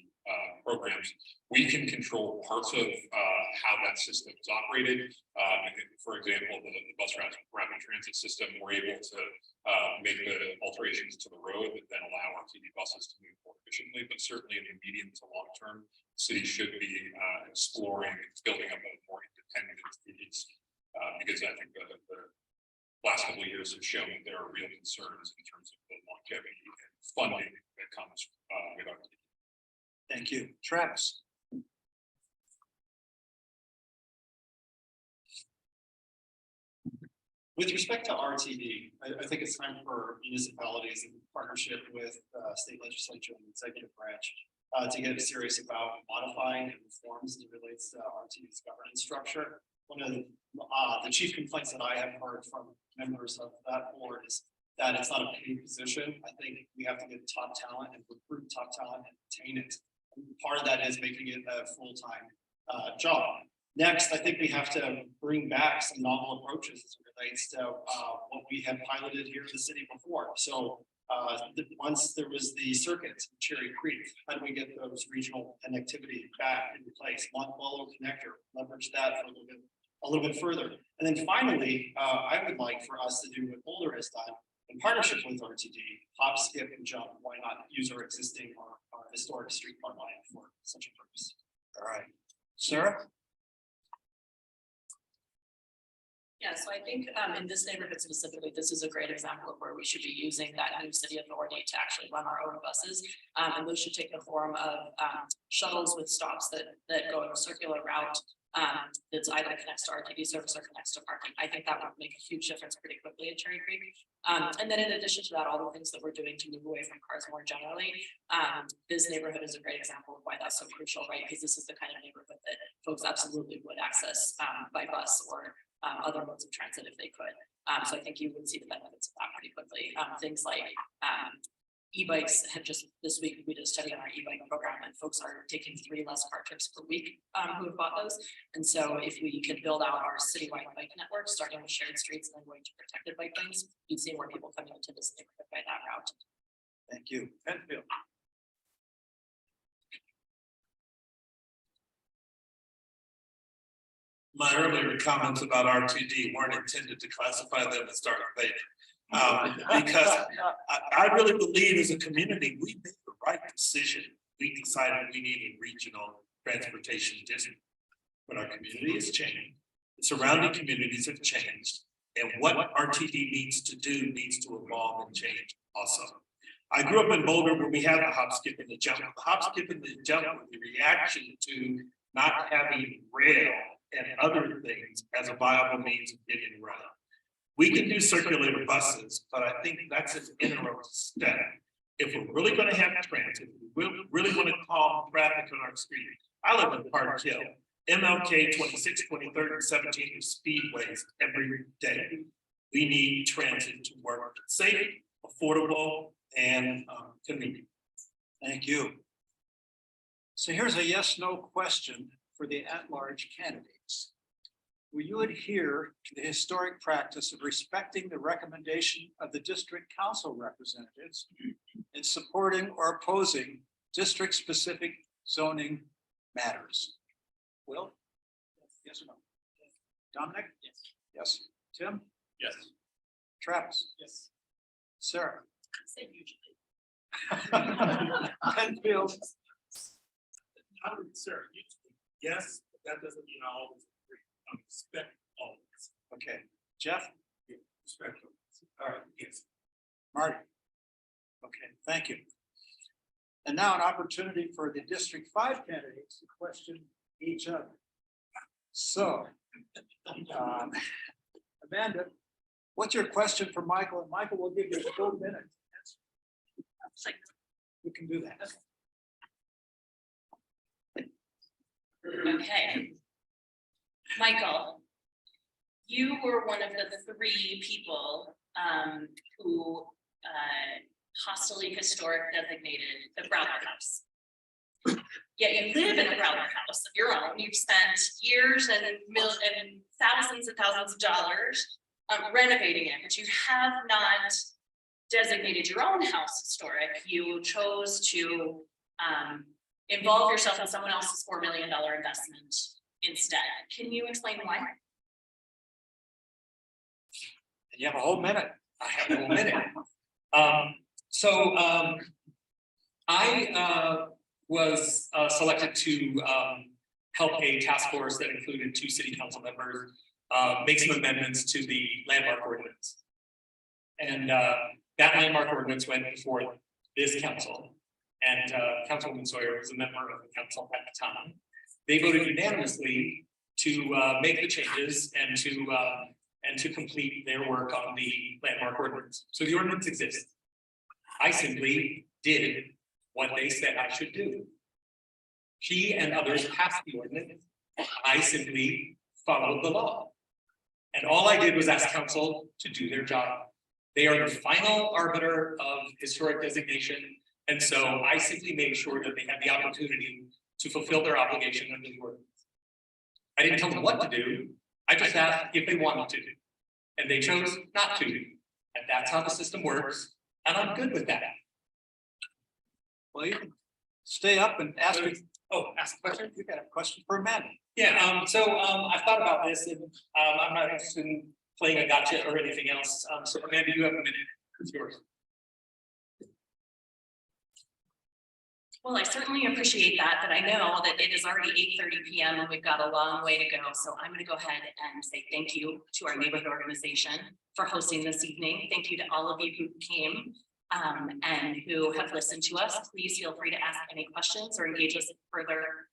programs. We can control parts of how that system is operated. For example, the bus rapid transit system, we're able to make the alterations to the road that then allow RTD buses to move more efficiently. But certainly in the medium to long term, the city should be exploring building up a more independent entities. Because I think the last couple of years have shown that there are real concerns in terms of the longevity and funding that comes with RTD. Thank you. Travis? With respect to RTD, I think it's time for municipalities in partnership with state legislature and executive branch to get serious about modifying and reforms as it relates to RTD's governance structure. One of the chief complaints that I have heard from members of that board is that it's not a paid position. I think we have to get top talent and recruit top talent and retain it. And part of that is making it a full-time job. Next, I think we have to bring back some novel approaches as it relates to what we have piloted here in the city before. So once there was the circuit in Cherry Creek, how do we get those regional connectivity back into place? Montebello connector, leverage that for a little bit further. And then finally, I would like for us to do what Boulder has done in partnership with RTD, hop, skip, and jump. Why not use our existing or our historic streetcar line for such a purpose? All right. Sarah? Yeah, so I think in this neighborhood specifically, this is a great example of where we should be using that new city authority to actually run our own buses. And those should take the form of shuttles with stops that go in a circular route that's either connects to RTD service or connects to parking. I think that would make a huge difference pretty quickly at Cherry Creek. And then in addition to that, all the things that we're doing to move away from cars more generally, this neighborhood is a great example of why that's so crucial, right? Because this is the kind of neighborhood that folks absolutely would access by bus or other modes of transit if they could. So I think you would see the benefits of that pretty quickly. Things like E-bikes have just, this week, we did a study on our e-bike program and folks are taking 3 less car trips per week who have bought those. And so if we could build out our citywide bike network, starting with shared streets and then going to protected bike lanes, you'd see more people coming into this neighborhood by that route. Thank you. Penfield. My earlier comments about R2D weren't intended to classify them as dark fate. Because I really believe as a community, we made the right decision. We decided we needed regional transportation district. But our community has changed, the surrounding communities have changed. And what RTD needs to do needs to evolve and change also. I grew up in Boulder where we had the hop, skip, and the jump. The hop, skip, and the jump was the reaction to not having rail and other things as a viable means of getting around. We can do circulator buses, but I think that's an interim step. If we're really going to have transit, we really want to calm traffic on our street. I live in Park Hill. MLK 26, 23rd, and 17 are speedways every day. We need transit to work safe, affordable, and convenient. Thank you. So here's a yes/no question for the at-large candidates. Will you adhere to the historic practice of respecting the recommendation of the district council representatives in supporting or opposing district-specific zoning matters? Will? Yes or no? Dominic? Yes. Yes. Tim? Yes. Travis? Yes. Sarah? Say usually. Penfield? Sir, yes, but that doesn't mean I always agree. I respect all of this. Okay. Jeff? Respect. All right, yes. Marty? Okay, thank you. And now an opportunity for the District 5 candidates to question each other. So, Amanda, what's your question for Michael? And Michael will give you a full minute. We can do that. Okay. Michael, you were one of the 3 people who hostily historic designated the Browder House. Yet you live in a Browder House of your own. You've spent years and thousands and thousands of dollars renovating it, but you have not designated your own house historic. You chose to involve yourself in someone else's $4 million investment instead. Can you explain why? And you have a whole minute. I have a whole minute. I was selected to help a task force that included 2 city council members make some amendments to the landmark ordinance. And that landmark ordinance went before this council. And Councilwoman Sawyer was a member of the council at the time. They voted unanimously to make the changes and to complete their work on the landmark ordinance. So the ordinance exists. I simply did what they said I should do. She and others passed the ordinance. I simply followed the law. And all I did was ask council to do their job. They are the final arbiter of historic designation. And so I simply made sure that they had the opportunity to fulfill their obligation under the ordinance. I didn't tell them what to do. I just asked if they wanted to. And they chose not to. And that's how the system works. And I'm good with that. Well, you can stay up and ask me. Oh, ask a question? You got a question for Amanda? Yeah, I thought about this and I'm not interested in playing a gotcha or anything else. So Amanda, you have a minute. It's yours. Well, I certainly appreciate that, but I know that it is already 8:30 p.m. and we've got a long way to go. So I'm going to go ahead and say thank you to our neighborhood organization for hosting this evening. Thank you to all of you who came and who have listened to us. Please feel free to ask any questions or engage us in further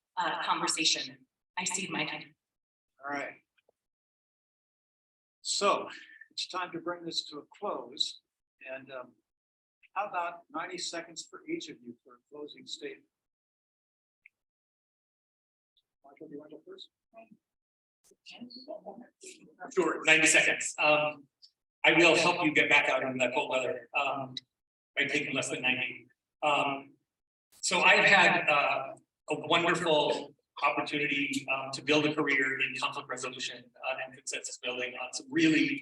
conversation. I see my hand. All right. So it's time to bring this to a close. And how about 90 seconds for each of you for a closing statement? Michael, do you want to go first? Sure, 90 seconds. I will help you get back out into that cold weather. might take less than 90. So I've had a wonderful opportunity to build a career in conflict resolution and consensus building on some really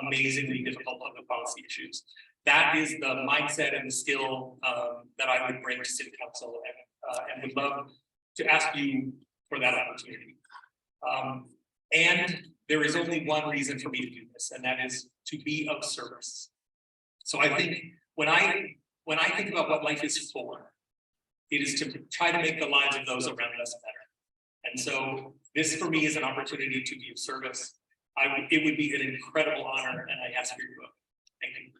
amazingly difficult public policy issues. That is the mindset and the skill that I would bring to city council, and would love to ask you for that opportunity. And there is only one reason for me to do this, and that is to be of service. So I think when I think about what life is for, it is to try to make the lives of those around us better. And so this for me is an opportunity to be of service. It would be an incredible honor, and I ask for your vote. Thank you.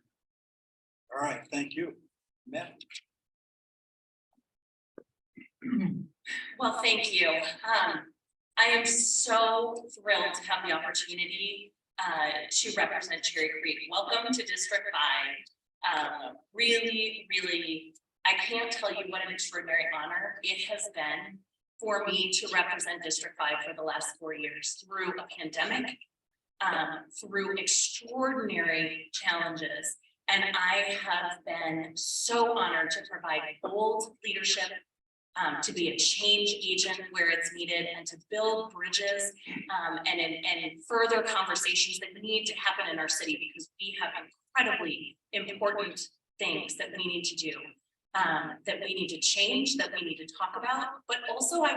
All right, thank you. Matt? Well, thank you. I am so thrilled to have the opportunity to represent Cherry Creek. Welcome to District 5. Really, I can't tell you what an extraordinary honor it has been for me to represent District 5 for the last 4 years through a pandemic, through extraordinary challenges. And I have been so honored to provide bold leadership, to be a change agent where it's needed, and to build bridges and further conversations that need to happen in our city, because we have incredibly important things that we need to do, that we need to change, that we need to talk about. But also I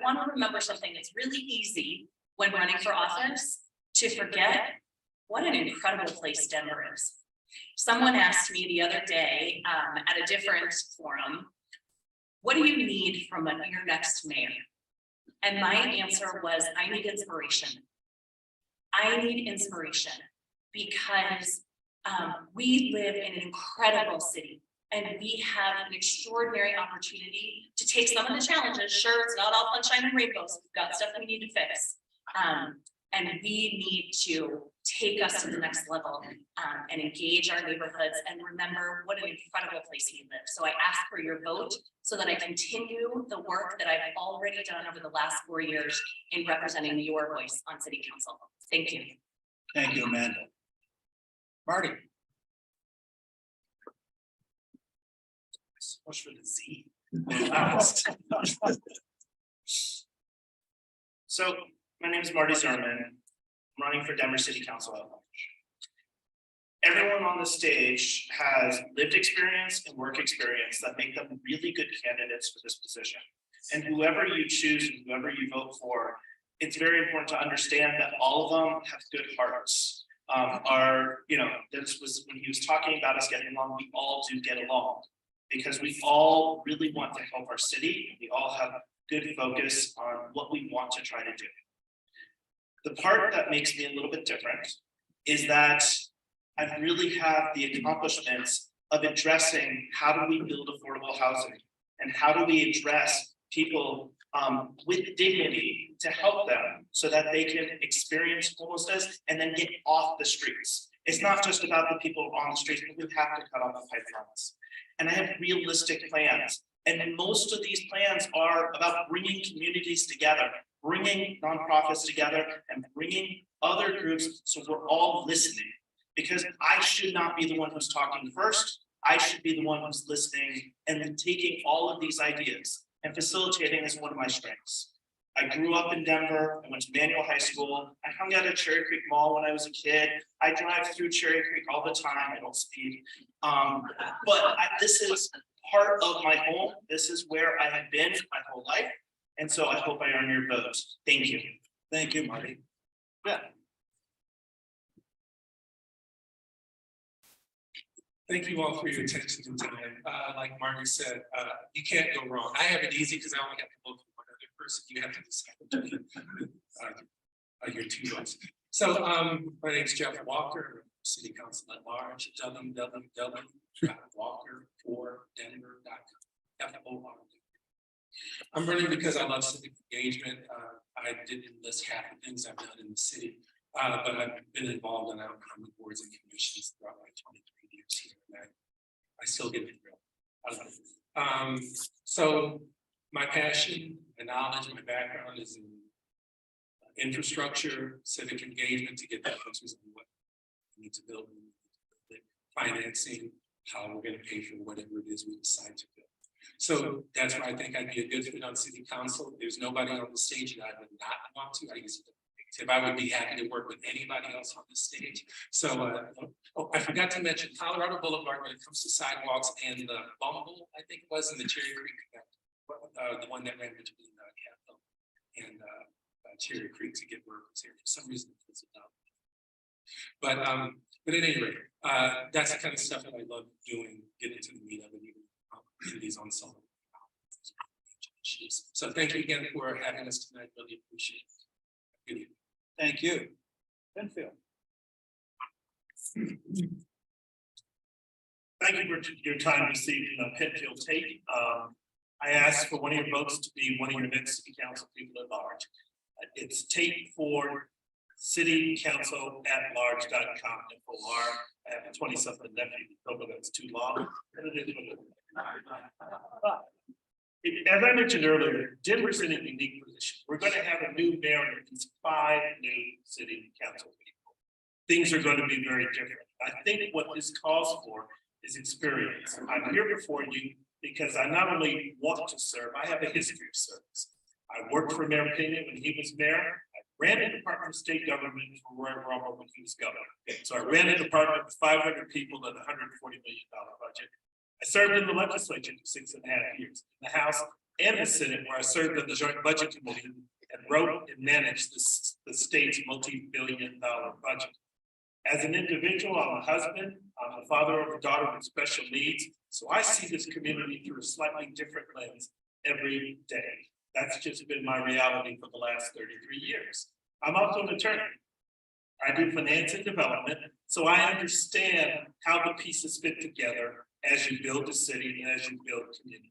wanna remember something. It's really easy when running for office to forget what an incredible place Denver is. Someone asked me the other day at a different forum, what do you need from your next mayor? And my answer was, I need inspiration. I need inspiration because we live in an incredible city, and we have an extraordinary opportunity to take some of the challenges. Sure, it's not all sunshine and rainbows. We've got stuff we need to fix. And we need to take us to the next level and engage our neighborhoods and remember what an incredible place we live. So I ask for your vote so that I continue the work that I've already done over the last 4 years in representing your voice on city council. Thank you. Thank you, Amanda. Marty? So much for the Z. So my name is Marty Zerman. I'm running for Denver City Council at large. Everyone on the stage has lived experience and work experience that make them really good candidates for this position. And whoever you choose, and whoever you vote for, it's very important to understand that all of them have good hearts. This was when he was talking about us getting along, we all do get along because we all really want to help our city. We all have good focus on what we want to try to do. The part that makes me a little bit different is that I really have the accomplishments of addressing how do we build affordable housing and how do we address people with dignity to help them so that they can experience homelessness and then get off the streets. It's not just about the people on the streets, but we have to cut off the pipelines. And I have realistic plans. And most of these plans are about bringing communities together, bringing nonprofits together, and bringing other groups so we're all listening. Because I should not be the one who's talking first. I should be the one who's listening and then taking all of these ideas and facilitating is one of my strengths. I grew up in Denver. I went to Manual High School. I hung out at Cherry Creek Mall when I was a kid. I drive through Cherry Creek all the time. I don't speed. This is part of my home. This is where I have been my whole life. And so I hope I earn your vote. Thank you. Thank you, Marty. Yeah. Thank you all for your attention and time. Like Marty said, you can't go wrong. I have it easy because I only have to vote for one other person. You have to decide your 2 votes. So my name is Jeff Walker, City Council at Large, www.walker4denver.com. I'm running because I love civic engagement. I didn't list half the things I've done in the city, but I've been involved in outcome boards and commissions throughout my 23 years here. And I still get it real. I love it. So my passion, my knowledge, my background is in infrastructure, civic engagement to get the answers on what we need to build, financing, how we're gonna pay for whatever it is we decide to do. So that's why I think I'd be a good fit on city council. There's nobody on the stage that I would not want to. I used to, if I would be happy to work with anybody else on the stage. So, oh, I forgot to mention Colorado Boulevard when it comes to sidewalks and the Bumble, I think it was in the Cherry Creek, the one that ran between Capitol and Cherry Creek to get workers here. For some reason, it's not. But at any rate, that's the kind of stuff that I love doing, getting to the meat of it, even in these ensemble. So thank you again for having us tonight. Really appreciate it. Good evening. Thank you. Penfield. Thank you for your time this evening on Penfield Take. I asked for one of your votes to be one of your next city council people at large. It's Tate for citycouncilatlarge.com. I have a 20-something nephew, but that's too long. As I mentioned earlier, Denver's in a unique position. We're going to have a new mayor and 5 new city council people. Things are going to be very different. I think what this calls for is experience. I'm here before you because I not only want to serve, I have a history of service. I worked for Mayor Pena when he was mayor. I ran the Department of State Government for Roy Romer when he was governor. So I ran a department with 500 people and a $140 million budget. I served in the legislature for 6.5 years, in the House and the Senate, where I served on the Joint Budget Committee and wrote and managed the state's multi-billion-dollar budget. As an individual, I'm a husband, I'm a father of a daughter with special needs, so I see this community through a slightly different lens every day. That's just been my reality for the last 33 years. I'm also an attorney. I do finance and development, so I understand how the pieces fit together as you build a city and as you build communities.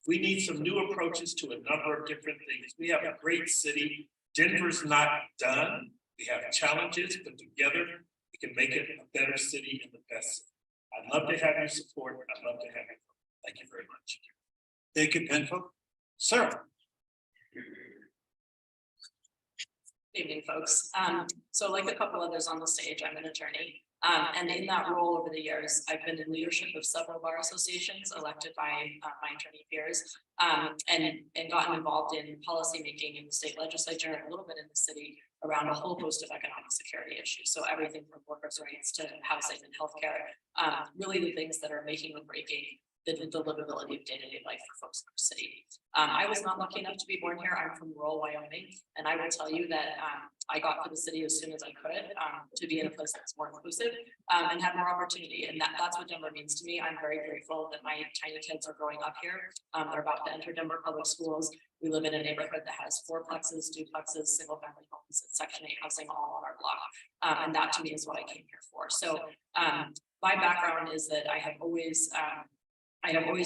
We need some new approaches to a number of different things. We have a great city. Denver's not done. We have challenges, but together we can make it a better city and the best city. I'd love to have your support. I'd love to have you. Thank you very much. Thank you, Penfield. Sir. Good evening, folks. So like a couple others on the stage, I'm an attorney. And in that role over the years, I've been in leadership of several bar associations elected by my attorney peers, and gotten involved in policymaking in the state legislature and a little bit in the city around a whole host of economic security issues. So everything from workers' rights to housing and healthcare, really the things that are making or breaking the livability of day-to-day life for folks in our city. I was not lucky enough to be born here. I'm from rural Wyoming, and I will tell you that I got to the city as soon as I could to be in a place that's more inclusive and have more opportunity. And that's what Denver means to me. I'm very grateful that my tiny kids are growing up here. They're about to enter Denver public schools. We live in a neighborhood that has fourplexes, duplexes, single-family homes, and Section 8 housing all on our block. And that to me is what I came here for. So my background is that I have always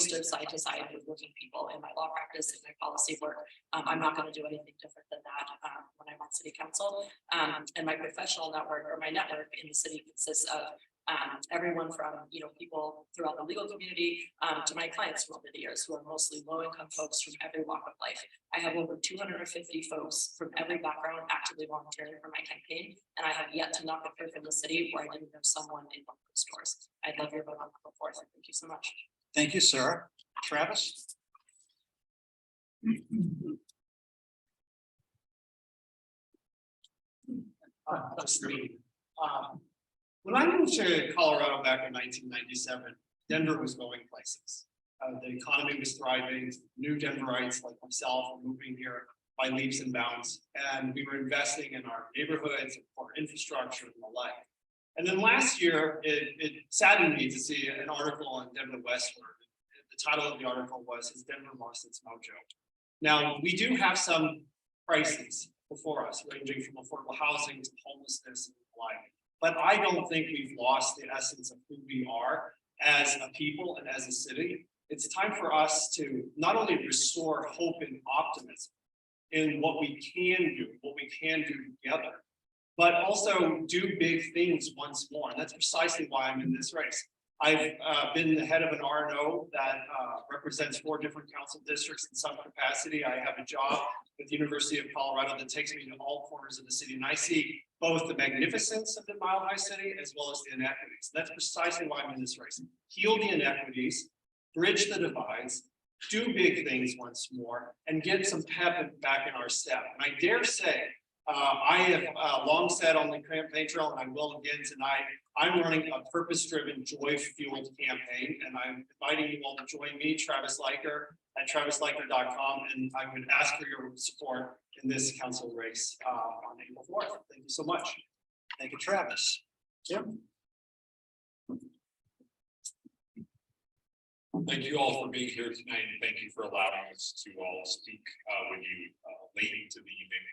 stood side to side with working people in my law practice, in my policy work. I'm not going to do anything different than that when I'm on city council. And my professional network, or my network in the city, consists of everyone from people throughout the legal community to my clients from over the years, who are mostly low-income folks from every walk of life. I have over 250 folks from every background actively volunteering for my campaign, and I have yet to knock a door from the city where I didn't know someone in one of those stores. I'd love your vote on the fourth. Thank you so much. Thank you, Sarah. Travis? When I moved to Colorado back in 1997, Denver was going places. The economy was thriving. New Denverites like myself were moving here by leaps and bounds, and we were investing in our neighborhoods for infrastructure and the like. And then last year, it saddened me to see an article on Denver Westward. The title of the article was "Has Denver Lost Its Mojo?" Now, we do have some crises before us, ranging from affordable housing to homelessness and the like. But I don't think we've lost the essence of who we are as a people and as a city. It's time for us to not only restore hope and optimism in what we can do together, but also do big things once more. And that's precisely why I'm in this race. I've been the head of an RNO that represents 4 different council districts in some capacity. I have a job with the University of Colorado that takes me to all corners of the city, and I see both the magnificence of the Mile High City as well as the inequities. That's precisely why I'm in this race. Heal the inequities, bridge the divides, do big things once more, and get some pep back in our step. And I dare say, I have long said on the campaign trail, and I will again tonight, I'm running a purpose-driven, joy-fueled campaign, and I'm inviting you all to join me, Travis Leiker, at travisleiker.com, and I would ask for your support in this council race on April 4th. Thank you so much. Thank you, Travis. Tim? Thank you all for being here tonight, and thank you for allowing us to all speak with you late into the evening.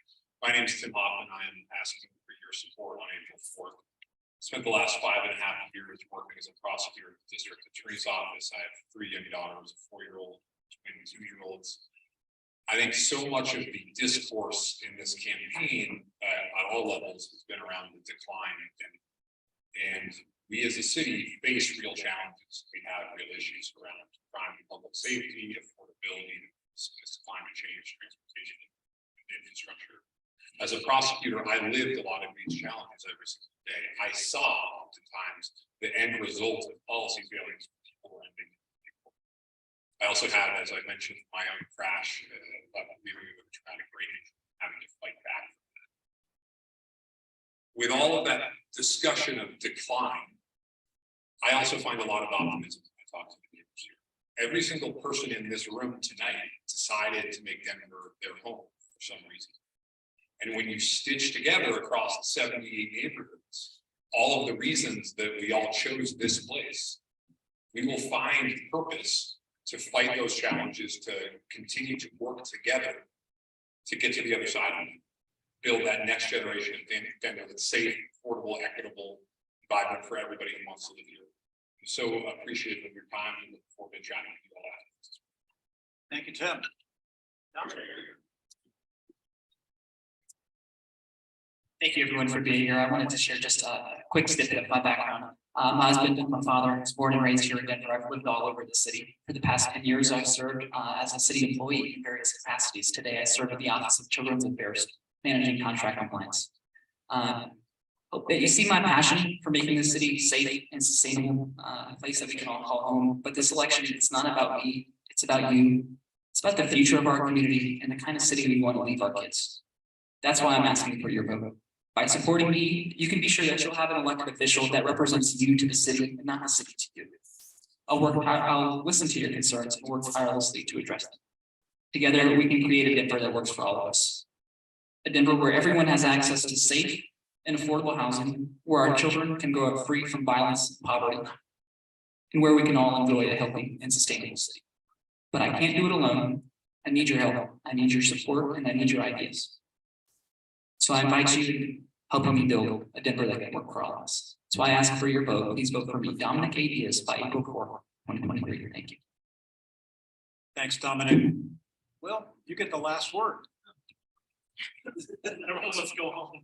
My name is Tim Hoffman. I am asking for your support on April 4th. Spent the last 5.5 years working as a prosecutor at the district attorney's office. I have 3 young daughters, a 4-year-old, and 2-year-olds. I think so much of the discourse in this campaign on all levels has been around the decline, and we as a city face real challenges. We have real issues around crime and public safety, affordability, climate change, transportation, and infrastructure. As a prosecutor, I lived a lot of these challenges every single day. I saw oftentimes the end result of policy failures. I also had, as I mentioned, my own crash, leaving with a traumatic brain injury, having to fight back. With all of that discussion of decline, I also find a lot of optimism when I talk to the neighbors here. Every single person in this room tonight decided to make Denver their home for some reason. And when you stitch together across 78 neighborhoods, all of the reasons that we all chose this place, we will find purpose to fight those challenges, to continue to work together to get to the other side of it. Build that next generation of Denver that's safe, affordable, equitable, vibrant for everybody who wants to live here. I'm so appreciative of your time and look forward to chatting with you all after. Thank you, Tim. Thank you everyone for being here. I wanted to share just a quick snippet of my background. My husband and my father was born and raised here in Denver. I've lived all over the city. For the past 10 years, I've served as a city employee in various capacities. Today, I serve at the Office of Children's Affairs, managing contract compliance. Hope that you see my passion for making the city safe and sustainable, a place that we can all call home. But this election, it's not about me. It's about you. It's about the future of our community and the kind of city we want to leave our kids. That's why I'm asking for your vote. By supporting me, you can be sure that you'll have an elected official that represents you to the city and not the city to you. I'll listen to your concerns and work tirelessly to address them. Together, we can create a Denver that works for all of us. A Denver where everyone has access to safe and affordable housing, where our children can grow up free from violence and poverty, and where we can all enjoy a healthy and sustainable city. But I can't do it alone. I need your help. I need your support, and I need your ideas. So I invite you to help me build a Denver that can work for all of us. So I ask for your vote. Please vote for me, Dominic A. Diaz, by April 4th, 2023. Thank you. Thanks, Dominic. Well, you get the last word. Everyone, let's go home.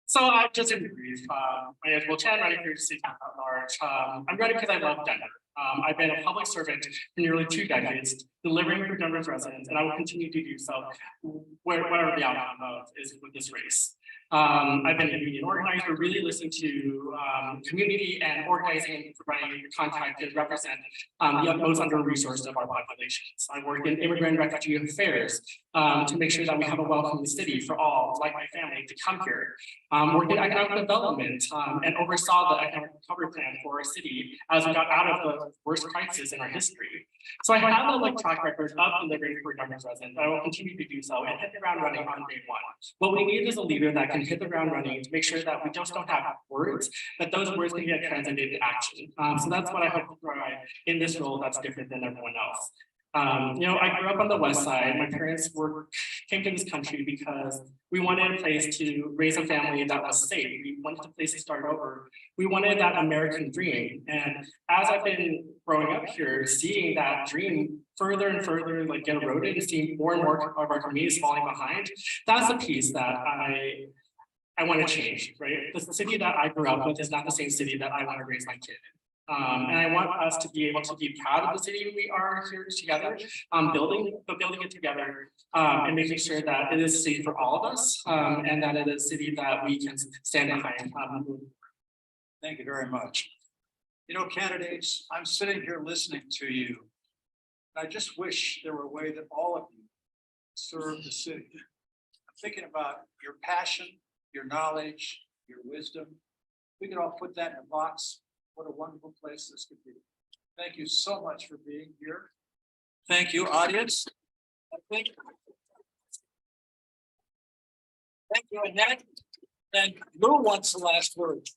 So I just in brief, my name is Will Chan, running for city council at large. I'm running because I love Denver. I've been a public servant for nearly 2 decades, delivering for Denver's residents, and I will continue to do so, whatever the outcome of is with this race. I've been a union organizer, really listening to community and organizing and providing contact to represent the most under-resourced of our populations. I work in immigrant refugee affairs to make sure that we have a welcoming city for all, like my family, to come here. Worked in economic development and oversaw the economic recovery plan for our city as we got out of the worst crisis in our history. So I have a track record of delivering for Denver's residents. I will continue to do so and hit the ground running on day one. What we need is a leader that can hit the ground running to make sure that we just don't have words, but those words can get translated into action. So that's what I hope to provide in this role that's different than everyone else. I grew up on the West Side. My parents came to this country because we wanted a place to raise a family that was safe. We wanted a place to start over. We wanted that American dream. And as I've been growing up here, seeing that dream further and further get eroded and seeing more and more of our communities falling behind, that's the piece that I want to change, right? The city that I grew up with is not the same city that I want to raise my kid in. And I want us to be able to be proud of the city we are here together, building it together, and making sure that it is a city for all of us, and that it is a city that we can stand behind. Thank you very much. You know, candidates, I'm sitting here listening to you. I just wish there were a way that all of you serve the city. I'm thinking about your passion, your knowledge, your wisdom. We could all put that in a box. What a wonderful place this could be. Thank you so much for being here. Thank you, audience. Thank you, Annette. And Lou wants the last word.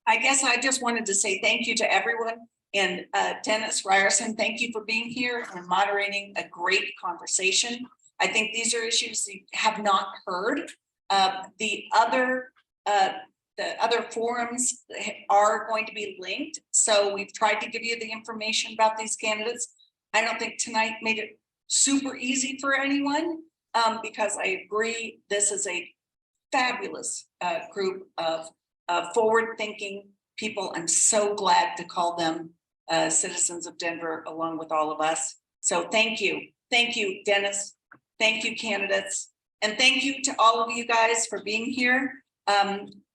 I guess I just wanted to say thank you to everyone. And Dennis Ryerson, thank you for being here and moderating a great conversation. I think these are issues you have not heard. The other forums are going to be linked. So we've tried to give you the information about these candidates. I don't think tonight made it super easy for anyone because I agree this is a fabulous group of forward-thinking people. I'm so glad to call them citizens of Denver along with all of us. So thank you, Dennis. Thank you, candidates. And thank you to all of you guys for being here.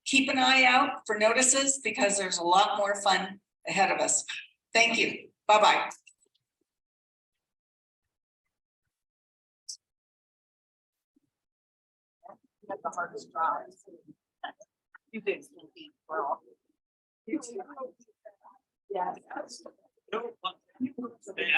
Keep an eye out for notices because there's a lot more fun ahead of us. Thank you. Bye-bye. The hardest job. You did. Well, you too. Yes.